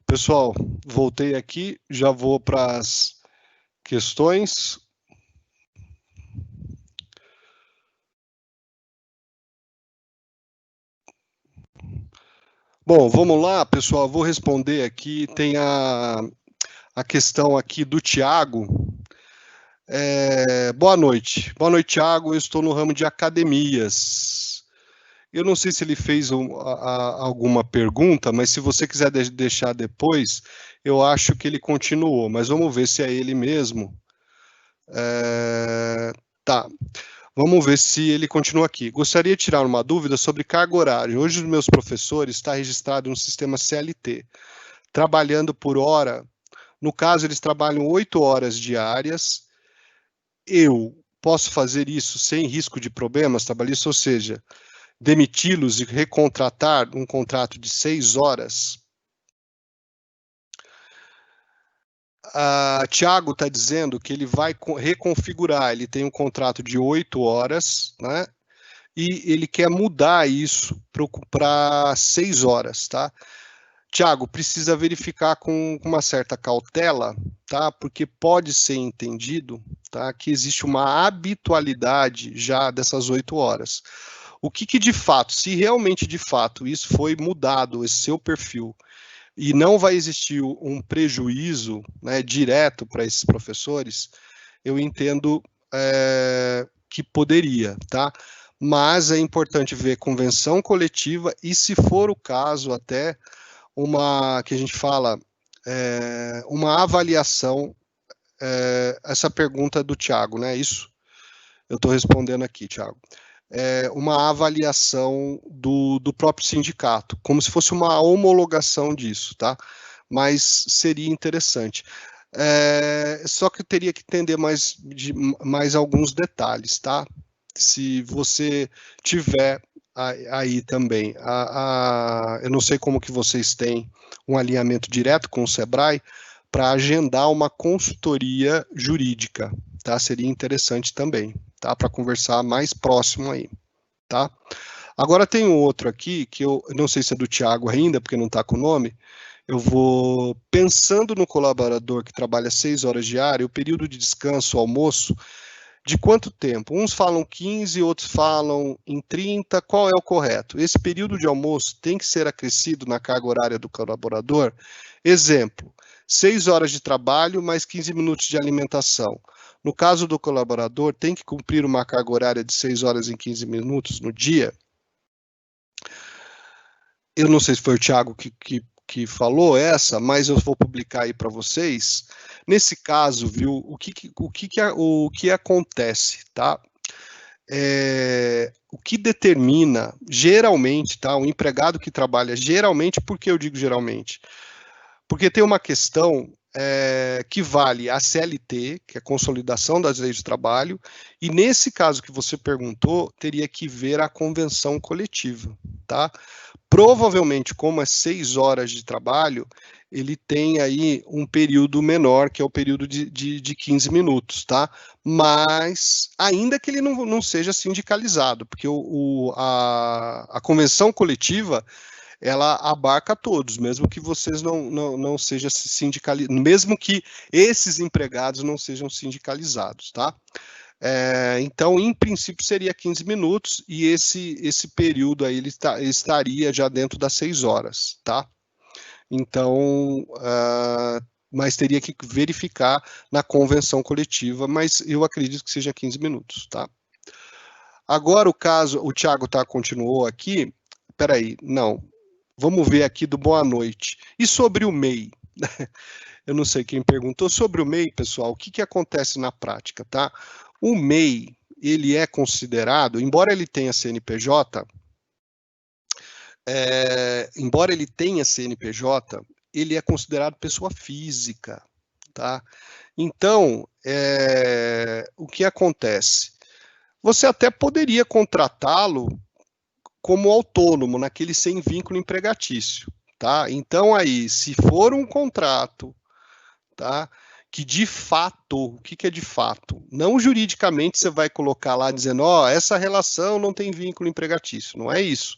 S2: Pessoal, voltei aqui, já vou para as questões. Bom, vamos lá, pessoal, vou responder aqui. Tem a questão aqui do Tiago. Boa noite, Tiago. Eu estou no ramo de academias. Eu não sei se ele fez alguma pergunta, mas se você quiser deixar depois, eu acho que ele continuou, mas vamos ver se é ele mesmo. Tá, vamos ver se ele continua aqui. Gostaria de tirar uma dúvida sobre carga horária. Hoje os meus professores estão registrados no sistema CLT, trabalhando por hora. No caso, eles trabalham 8 horas diárias. Eu posso fazer isso sem risco de problemas trabalhistas, ou seja, demiti-los e recontratar um contrato de 6 horas? Tiago está dizendo que ele vai reconfigurar, ele tem um contrato de 8 horas, né? e ele quer mudar isso para 6 horas, tá? Tiago, precisa verificar com uma certa cautela, tá? Porque pode ser entendido, tá? Que existe uma habitualidade já dessas 8 horas. O que de fato, se realmente de fato isso foi mudado, esse seu perfil, e não vai existir um prejuízo, né, direto para esses professores, eu entendo que poderia, tá? Mas é importante ver convenção coletiva e, se for o caso, até uma, que a gente fala, uma avaliação, essa pergunta do Tiago, né? Isso eu estou respondendo aqui, Tiago. Uma avaliação do próprio sindicato, como se fosse uma homologação disso, tá? Mas seria interessante. Só que eu teria que entender mais alguns detalhes, tá? Se você tiver aí também. Eu não sei como que vocês têm um alinhamento direto com o Sebrae para agendar uma consultoria jurídica, tá? Seria interessante também, tá? Para conversar mais próximo aí, tá? Agora tem outro aqui, que eu não sei se é do Tiago ainda, porque não está com o nome. Eu vou, pensando no colaborador que trabalha 6 horas diárias, o período de descanso, almoço, de quanto tempo? Uns falam 15, outros falam em 30, qual é o correto? Esse período de almoço tem que ser acrescido na carga horária do colaborador? Exemplo, 6 horas de trabalho mais 15 minutos de alimentação. No caso do colaborador, tem que cumprir uma carga horária de 6 horas e 15 minutos no dia? Eu não sei se foi o Thiago que falou essa, mas eu vou publicar aí para vocês. Nesse caso, viu, o que acontece, tá? O que determina, geralmente, tá? O empregado que trabalha, geralmente, por que eu digo geralmente? Porque tem uma questão que vale a CLT, que é a Consolidação das Leis de Trabalho, e nesse caso que você perguntou, teria que ver a convenção coletiva, tá? Provavelmente, como é 6 horas de trabalho, ele tem aí um período menor, que é o período de 15 minutos, tá? Mas, ainda que ele não seja sindicalizado, porque a convenção coletiva, ela abarca todos, mesmo que vocês não sejam sindicalizados, mesmo que esses empregados não sejam sindicalizados, tá? Então, em princípio, seria 15 minutos, e esse período aí ele estaria já dentro das 6 horas, tá? Então, mas teria que verificar na convenção coletiva, mas eu acredito que seja 15 minutos, tá? Agora o caso, o Thiago continuou aqui, peraí, não, vamos ver aqui do boa noite. E sobre o MEI? Eu não sei quem perguntou. Sobre o MEI, pessoal, o que acontece na prática, tá? O MEI, ele é considerado, embora ele tenha CNPJ, ele é considerado pessoa física, tá? Então, o que acontece? Você até poderia contratá-lo como autônomo, naquele sem vínculo empregatício, tá? Então, aí, se for um contrato, tá? Que de fato, o que é de fato? Não juridicamente você vai colocar lá dizendo, ó, essa relação não tem vínculo empregatício, não é isso.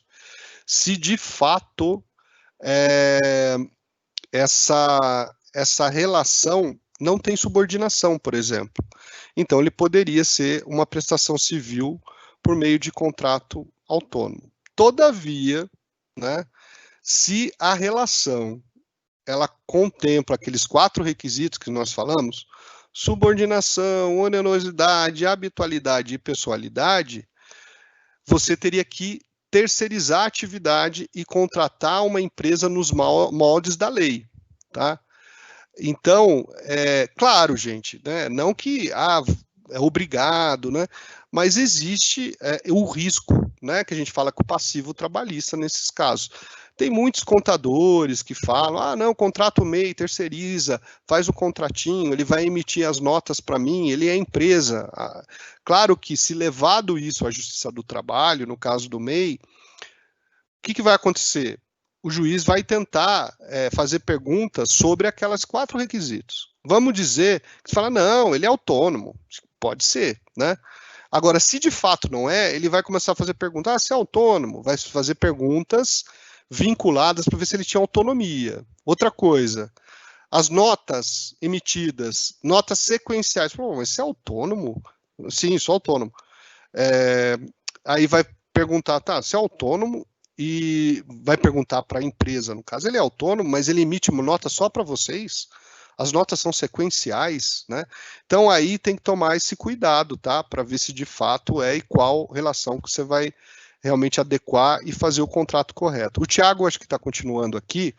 S2: Se de fato essa relação não tem subordinação, por exemplo. Então, ele poderia ser uma prestação civil por meio de contrato autônomo. Todavia, né, se a relação ela contempla aqueles 4 requisitos que nós falamos, subordinação, onerosidade, habitualidade e pessoalidade, você teria que terceirizar a atividade e contratar uma empresa nos moldes da lei, tá? Então, claro, gente, né, não que é obrigado, né, mas existe o risco, né, que a gente fala com o passivo trabalhista nesses casos. Tem muitos contadores que falam, não, contrata o MEI, terceiriza, faz o contratinho, ele vai emitir as notas para mim, ele é empresa. Claro que se levado isso à Justiça do Trabalho, no caso do MEI, o que vai acontecer? O juiz vai tentar fazer perguntas sobre aquelas 4 requisitos. Vamos dizer que você fala, não, ele é autônomo, pode ser, né? Agora, se de fato não é, ele vai começar a fazer perguntas, se é autônomo, vai fazer perguntas vinculadas para ver se ele tinha autonomia. Outra coisa, as notas emitidas, notas sequenciais, pô, mas você é autônomo? Sim, sou autônomo. Aí vai perguntar, tá, você é autônomo, e vai perguntar para a empresa, no caso, ele é autônomo, mas ele emite uma nota só para vocês? As notas são sequenciais, né? Então aí tem que tomar esse cuidado, tá? Para ver se de fato é e qual relação que você vai realmente adequar e fazer o contrato correto. O Thiago, acho que está continuando aqui.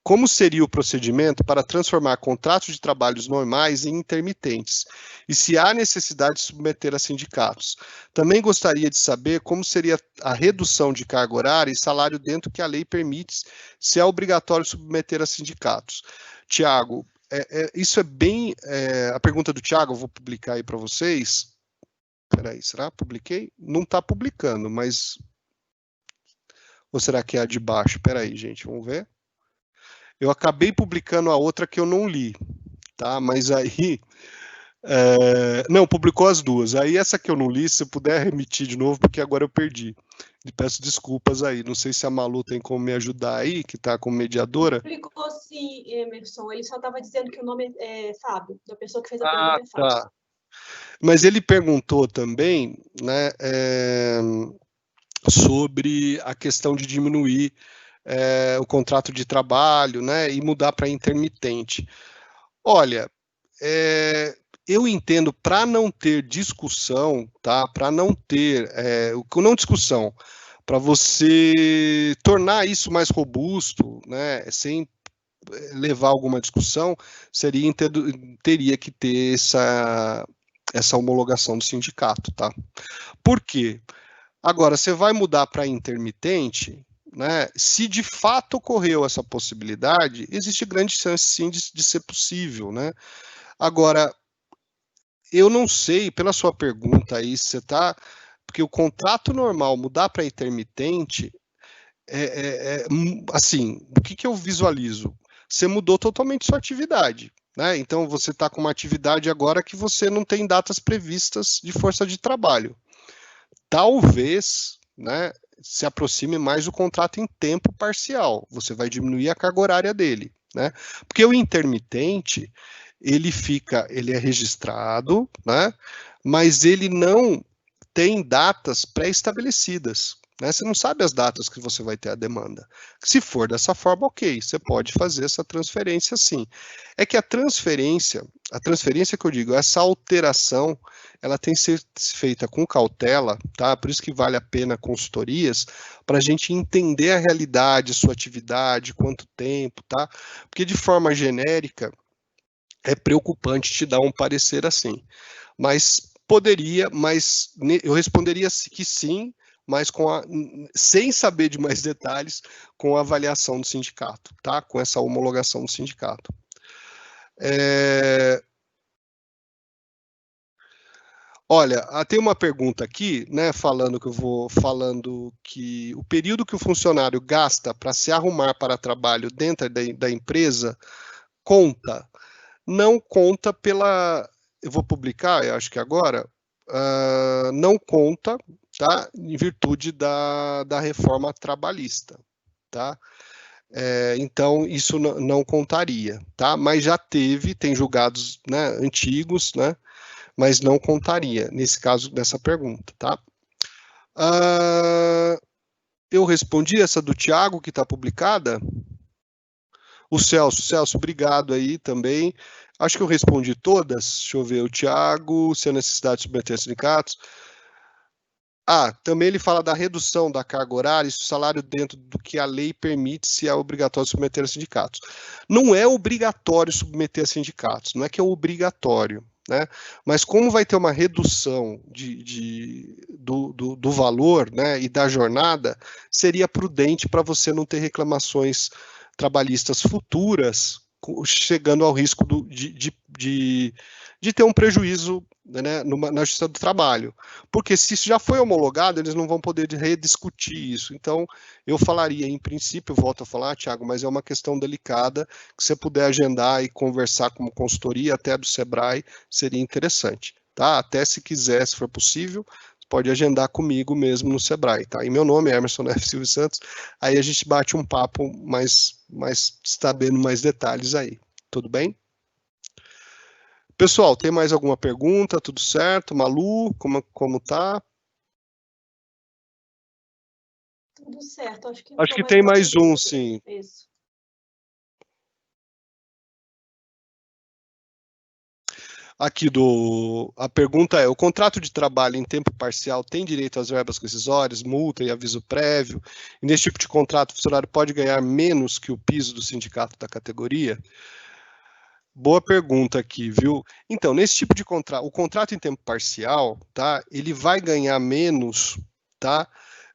S2: Como seria o procedimento para transformar contratos de trabalhos normais em intermitentes? E se há necessidade de submeter a sindicatos? Também gostaria de saber como seria a redução de carga horária e salário dentro que a lei permite, se é obrigatório submeter a sindicatos. Tiago, isso é bem... a pergunta do Tiago, eu vou publicar aí para vocês. Espera aí, será? Publiquei? Não está publicando, mas... Ou será que é a de baixo? Espera aí, gente, vamos ver. Eu acabei publicando a outra que eu não li, tá? Mas aí... não, publicou as duas. Aí essa que eu não li, se puder remitir de novo, porque agora eu perdi. E peço desculpas aí. Não sei se a Malu tem como me ajudar aí, que está como mediadora.
S1: Publicou sim, Emerson. Ele só estava dizendo que o nome é Fábio, da pessoa que fez a pergunta é Fábio.
S2: Tá. Mas ele perguntou também, né, sobre a questão de diminuir o contrato de trabalho, né, e mudar para intermitente. Olha, eu entendo, para não ter discussão, tá, para não ter, não discussão, para você tornar isso mais robusto, né, sem levar alguma discussão, teria que ter essa homologação do sindicato, tá? Por quê? Agora, você vai mudar para intermitente, né? Se de fato ocorreu essa possibilidade, existe grande chance sim de ser possível, né? Agora, eu não sei, pela sua pergunta aí, se você está... Porque o contrato normal mudar para intermitente, assim, o que eu visualizo? Você mudou totalmente sua atividade, né? Então, você está com uma atividade agora que você não tem datas previstas de força de trabalho. Talvez, né, se aproxime mais do contrato em tempo parcial. Você vai diminuir a carga horária dele, né? Porque o intermitente, ele é registrado, né? Mas ele não tem datas pré-estabelecidas, né? Você não sabe as datas que você vai ter a demanda. Se for dessa forma, ok, você pode fazer essa transferência sim. É que a transferência que eu digo, essa alteração, ela tem que ser feita com cautela, tá? Por isso que vale a pena consultorias, para a gente entender a realidade, sua atividade, quanto tempo, tá? Porque de forma genérica, é preocupante te dar um parecer assim. Mas eu responderia que sim, mas sem saber de mais detalhes, com a avaliação do sindicato, tá? Com essa homologação do sindicato. Olha, tem uma pergunta aqui, né, falando que o período que o funcionário gasta para se arrumar para trabalho dentro da empresa conta. Não conta eu vou publicar, eu acho que agora, não conta, tá? Em virtude da reforma trabalhista, tá? Então, isso não contaria, tá? Mas já tem julgados, né, antigos, né? Mas não contaria, nesse caso, dessa pergunta, tá? Eu respondi essa do Tiago, que está publicada. O Celso, obrigado aí também. Acho que eu respondi todas. Deixa eu ver, o Tiago, se a necessidade de submeter a sindicatos. Também ele fala da redução da carga horária e salário dentro do que a lei permite, se é obrigatório submeter a sindicatos. Não é obrigatório submeter a sindicatos, não é que é obrigatório, né? Mas como vai ter uma redução do valor, né, e da jornada, seria prudente para você não ter reclamações trabalhistas futuras, chegando ao risco de ter um prejuízo né, na Justiça do Trabalho. Porque se isso já foi homologado, eles não vão poder rediscutir isso. Então, eu falaria, em princípio, volto a falar, Thiago, mas é uma questão delicada, que você puder agendar e conversar com consultoria, até do Sebrae, seria interessante. Tá? Até se quiser, se for possível, pode agendar comigo mesmo no Sebrae, tá? E meu nome é Emerson F. Silva Santos, aí a gente bate um papo mais sabendo mais detalhes aí, tudo bem? Pessoal, tem mais alguma pergunta? Tudo certo? Malu, como tá?
S1: Tudo certo, acho
S2: que tem mais um, sim.
S1: Isso.
S2: Aqui a pergunta é: o contrato de trabalho em tempo parcial tem direito às verbas rescisórias, multa e aviso prévio? E nesse tipo de contrato, o funcionário pode ganhar menos que o piso do sindicato da categoria? Boa pergunta aqui, viu? Então, nesse tipo de contrato, o contrato em tempo parcial, tá? Ele vai ganhar menos, tá?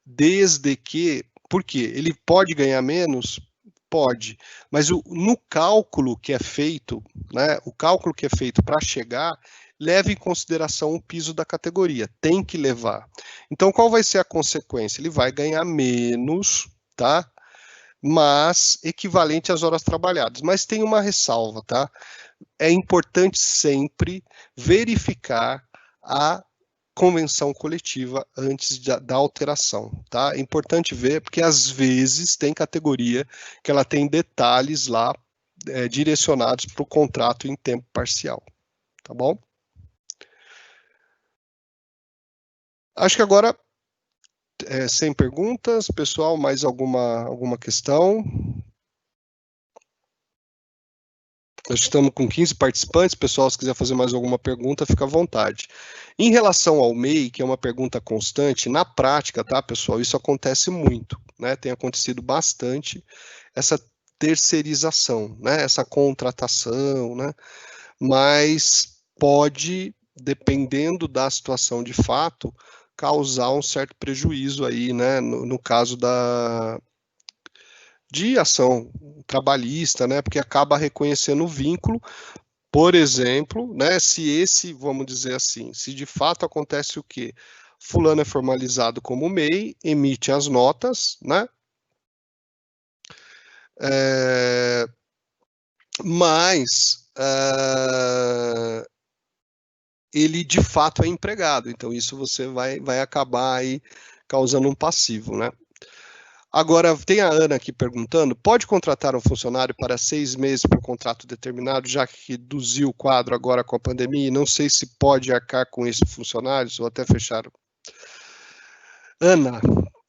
S2: Desde que, por quê? Ele pode ganhar menos? Pode, mas no cálculo que é feito, né, o cálculo que é feito para chegar, leva em consideração o piso da categoria, tem que levar. Então, qual vai ser a consequência? Ele vai ganhar menos, tá? Mas equivalente às horas trabalhadas. Mas tem uma ressalva, tá? É importante sempre verificar a convenção coletiva antes da alteração, tá? É importante ver, porque às vezes tem categoria que ela tem detalhes lá direcionados para o contrato em tempo parcial, tá bom? Acho que agora, sem perguntas, pessoal, mais alguma questão? Nós estamos com 15 participantes, pessoal, se quiser fazer mais alguma pergunta, fica à vontade. Em relação ao MEI, que é uma pergunta constante, na prática, tá, pessoal, isso acontece muito, né? Tem acontecido bastante essa terceirização, né? Essa contratação, né? Mas pode, dependendo da situação de fato, causar um certo prejuízo aí, né? No caso de ação trabalhista, né, porque acaba reconhecendo o vínculo, por exemplo, né, se vamos dizer assim, se de fato acontece o quê? Fulano é formalizado como MEI, emite as notas, né, mas ele de fato é empregado, então isso você vai acabar aí causando um passivo, né. Agora, tem a Ana aqui perguntando, pode contratar um funcionário para 6 meses por contrato determinado, já que reduziu o quadro agora com a pandemia, e não sei se pode arcar com esses funcionários, ou até fechar. Ana,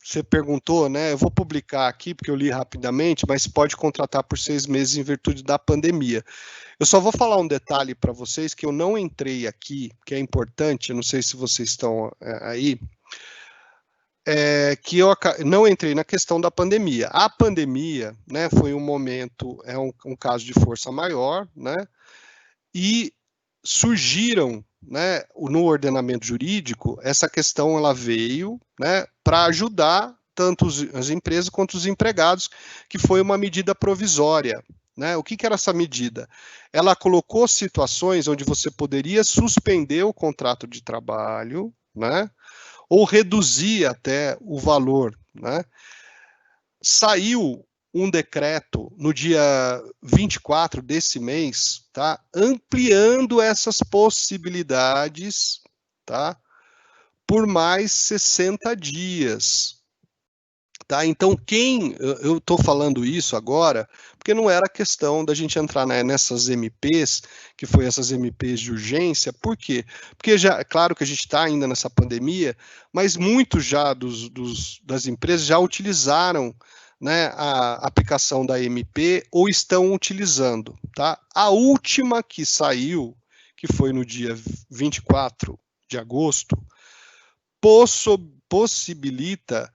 S2: você perguntou, né? Eu vou publicar aqui, porque eu li rapidamente, mas pode contratar por 6 meses em virtude da pandemia. Eu só vou falar um detalhe para vocês, que eu não entrei aqui, que é importante, eu não sei se vocês estão aí, que eu não entrei na questão da pandemia. A pandemia, né, foi um momento, um caso de força maior, né, e surgiram, né, no ordenamento jurídico, essa questão ela veio, né, para ajudar tanto as empresas quanto os empregados, que foi uma medida provisória. Né? O que era essa medida? Ela colocou situações onde você poderia suspender o contrato de trabalho, né, ou reduzir até o valor, né? Saiu um decreto no dia 24 desse mês, tá? Ampliando essas possibilidades, tá? Por mais 60 dias. Tá? Então, eu estou falando isso agora, porque não era questão da gente entrar, né, nessas MPs, que foi essas MPs de urgência, por quê? Porque já, é claro que a gente está ainda nessa pandemia, mas muitos já das empresas já utilizaram, né, a aplicação da MP ou estão utilizando. Tá? A última que saiu, que foi no dia 24 de agosto, possibilita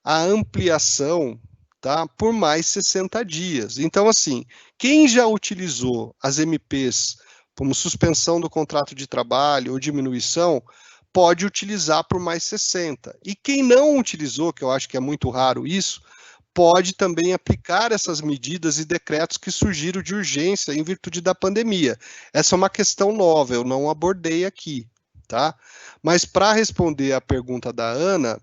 S2: a ampliação, tá, por mais 60 dias. Então, assim, quem já utilizou as MPs como suspensão do contrato de trabalho ou diminuição, pode utilizar por mais 60. E quem não utilizou, que eu acho que é muito raro isso, pode também aplicar essas medidas e decretos que surgiram de urgência em virtude da pandemia. Essa é uma questão nova, eu não abordei aqui, tá? Mas para responder a pergunta da Ana,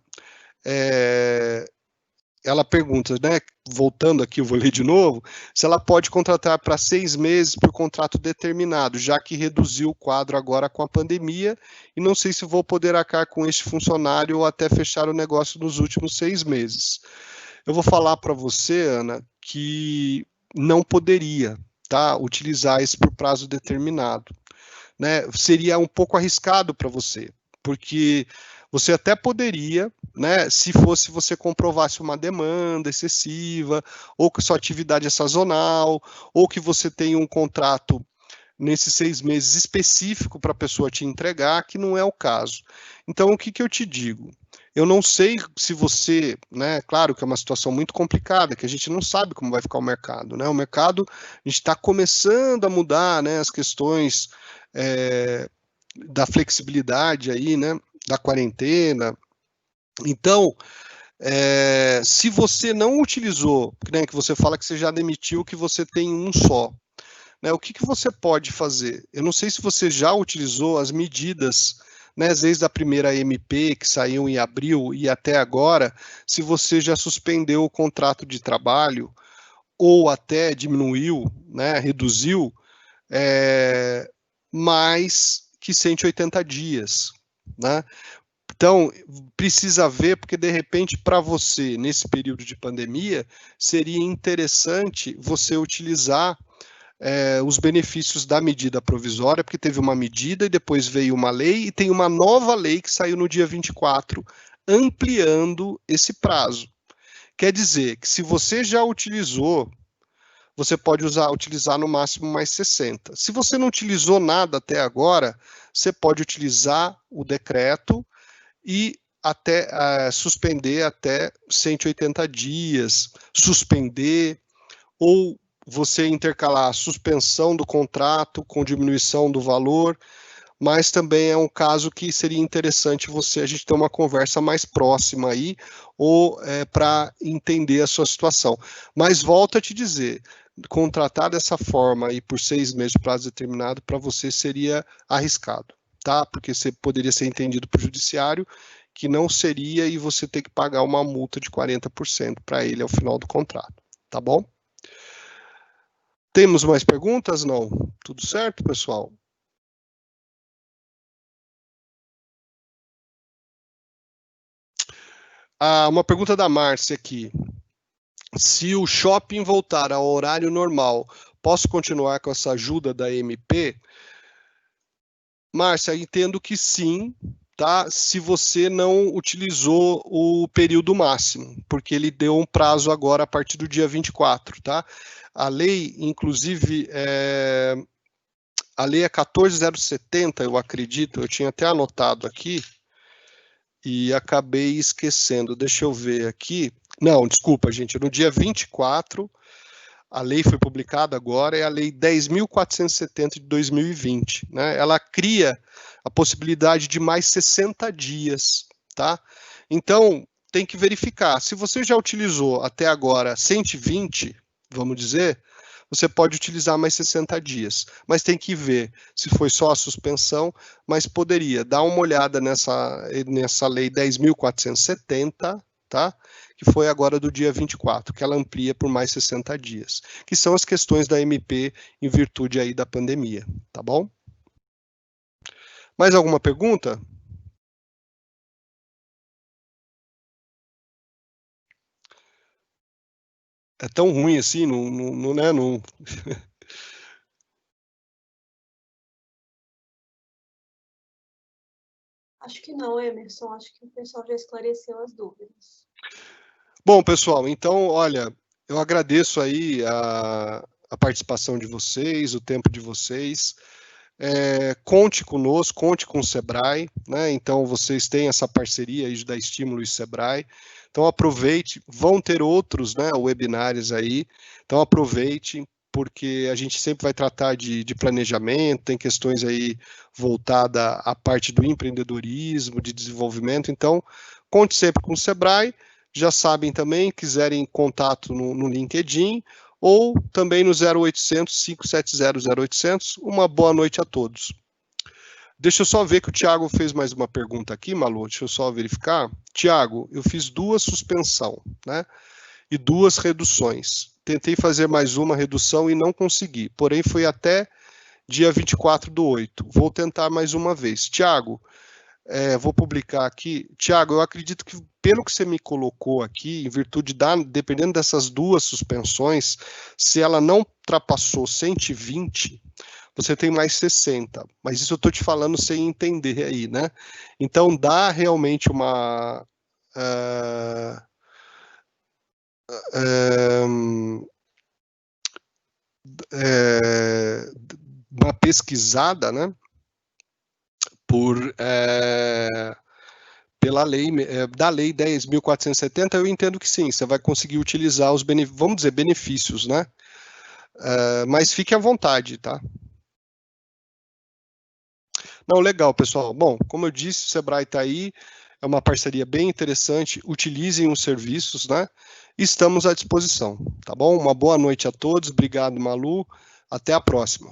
S2: ela pergunta, né, voltando aqui, eu vou ler de novo, se ela pode contratar para 6 meses por contrato determinado, já que reduziu o quadro agora com a pandemia, e não sei se vou poder arcar com este funcionário ou até fechar o negócio nos últimos 6 meses. Eu vou falar para você, Ana, que não poderia, tá, utilizar isso por prazo determinado, né? Seria um pouco arriscado para você, porque você até poderia, né, se fosse você comprovasse uma demanda excessiva, ou que sua atividade é sazonal, ou que você tem um contrato nesses 6 meses específico para a pessoa te entregar, que não é o caso. Então, o que eu te digo? Eu não sei se você, né, claro que é uma situação muito complicada, que a gente não sabe como vai ficar o mercado, né? O mercado, a gente está começando a mudar, né, as questões da flexibilidade aí, né, da quarentena. Então, se você não utilizou, né, que você fala que você já demitiu, que você tem um só, né, o que você pode fazer? Eu não sei se você já utilizou as medidas, né, desde a primeira MP que saiu em abril e até agora, se você já suspendeu o contrato de trabalho ou até diminuiu, né, reduziu, mais que 180 dias, né? Então, precisa ver, porque de repente, para você, nesse período de pandemia, seria interessante você utilizar os benefícios da medida provisória, porque teve uma medida e depois veio uma lei, e tem uma nova lei que saiu no dia 24, ampliando esse prazo. Quer dizer que se você já utilizou, você pode utilizar no máximo mais 60. Se você não utilizou nada até agora, você pode utilizar o decreto e até suspender até 180 dias, suspender, ou você intercalar a suspensão do contrato com diminuição do valor, mas também é um caso que seria interessante a gente ter uma conversa mais próxima aí, ou para entender a sua situação. Mas volto a te dizer, contratar dessa forma aí por 6 meses de prazo determinado, para você seria arriscado, tá? Porque você poderia ser entendido por judiciário, que não seria, e você ter que pagar uma multa de 40% para ele ao final do contrato, tá bom? Temos mais perguntas? Não? Tudo certo, pessoal? Uma pergunta da Márcia aqui. Se o shopping voltar ao horário normal, posso continuar com essa ajuda da MP? Márcia, entendo que sim, tá? Se você não utilizou o período máximo, porque ele deu um prazo agora a partir do dia 24, tá? A lei, inclusive, a lei é 14.070, eu acredito, eu tinha até anotado aqui, e acabei esquecendo, deixa eu ver aqui. Não, desculpa, gente, no dia 24, a lei foi publicada agora, é a lei 10.470 de 2020, né? Ela cria a possibilidade de mais 60 dias, tá? Então, tem que verificar. Se você já utilizou até agora 120, vamos dizer, você pode utilizar mais 60 dias, mas tem que ver se foi só a suspensão, mas poderia dar uma olhada nessa lei 10.470, tá? Que foi agora do dia 24, que ela amplia por mais 60 dias, que são as questões da MP em virtude aí da pandemia, tá bom? Mais alguma pergunta? É tão ruim assim, não, né? Não...
S1: Acho que não, Emerson. Acho que o pessoal já esclareceu as dúvidas.
S2: Bom, pessoal, então, olha, eu agradeço aí a participação de vocês, o tempo de vocês. Conte conosco, conte com o Sebrae, né? Então, vocês têm essa parceria aí da Estímulo e Sebrae. Então, aproveite, vão ter outros, né, webinários aí. Então, aproveite, porque a gente sempre vai tratar de planejamento, tem questões aí voltadas à parte do empreendedorismo, de desenvolvimento. Então, conte sempre com o Sebrae. Já sabem também, quiserem contato no LinkedIn, ou também no 0800 570 0800. Uma boa noite a todos. Deixa eu só ver que o Thiago fez mais uma pergunta aqui, Malu, deixa eu só verificar. Thiago, eu fiz 2 suspensão, né? E 2 reduções. Tentei fazer mais uma redução e não consegui, porém foi até dia 24/8. Vou tentar mais uma vez. Thiago, vou publicar aqui. Thiago, eu acredito que pelo que você me colocou aqui, em virtude dependendo dessas 2 suspensões, se ela não ultrapassou 120, você tem mais 60, mas isso eu estou te falando sem entender aí, né? Então, dá realmente uma uma pesquisada, né? Pela lei, da lei 10.470, eu entendo que sim, você vai conseguir utilizar os vamos dizer, benefícios, né? Mas fique à vontade, tá? Não, legal, pessoal. Bom, como eu disse, o Sebrae está aí, é uma parceria bem interessante, utilizem os serviços, né? Estamos à disposição, tá bom? Uma boa noite a todos, obrigado, Malu, até a próxima.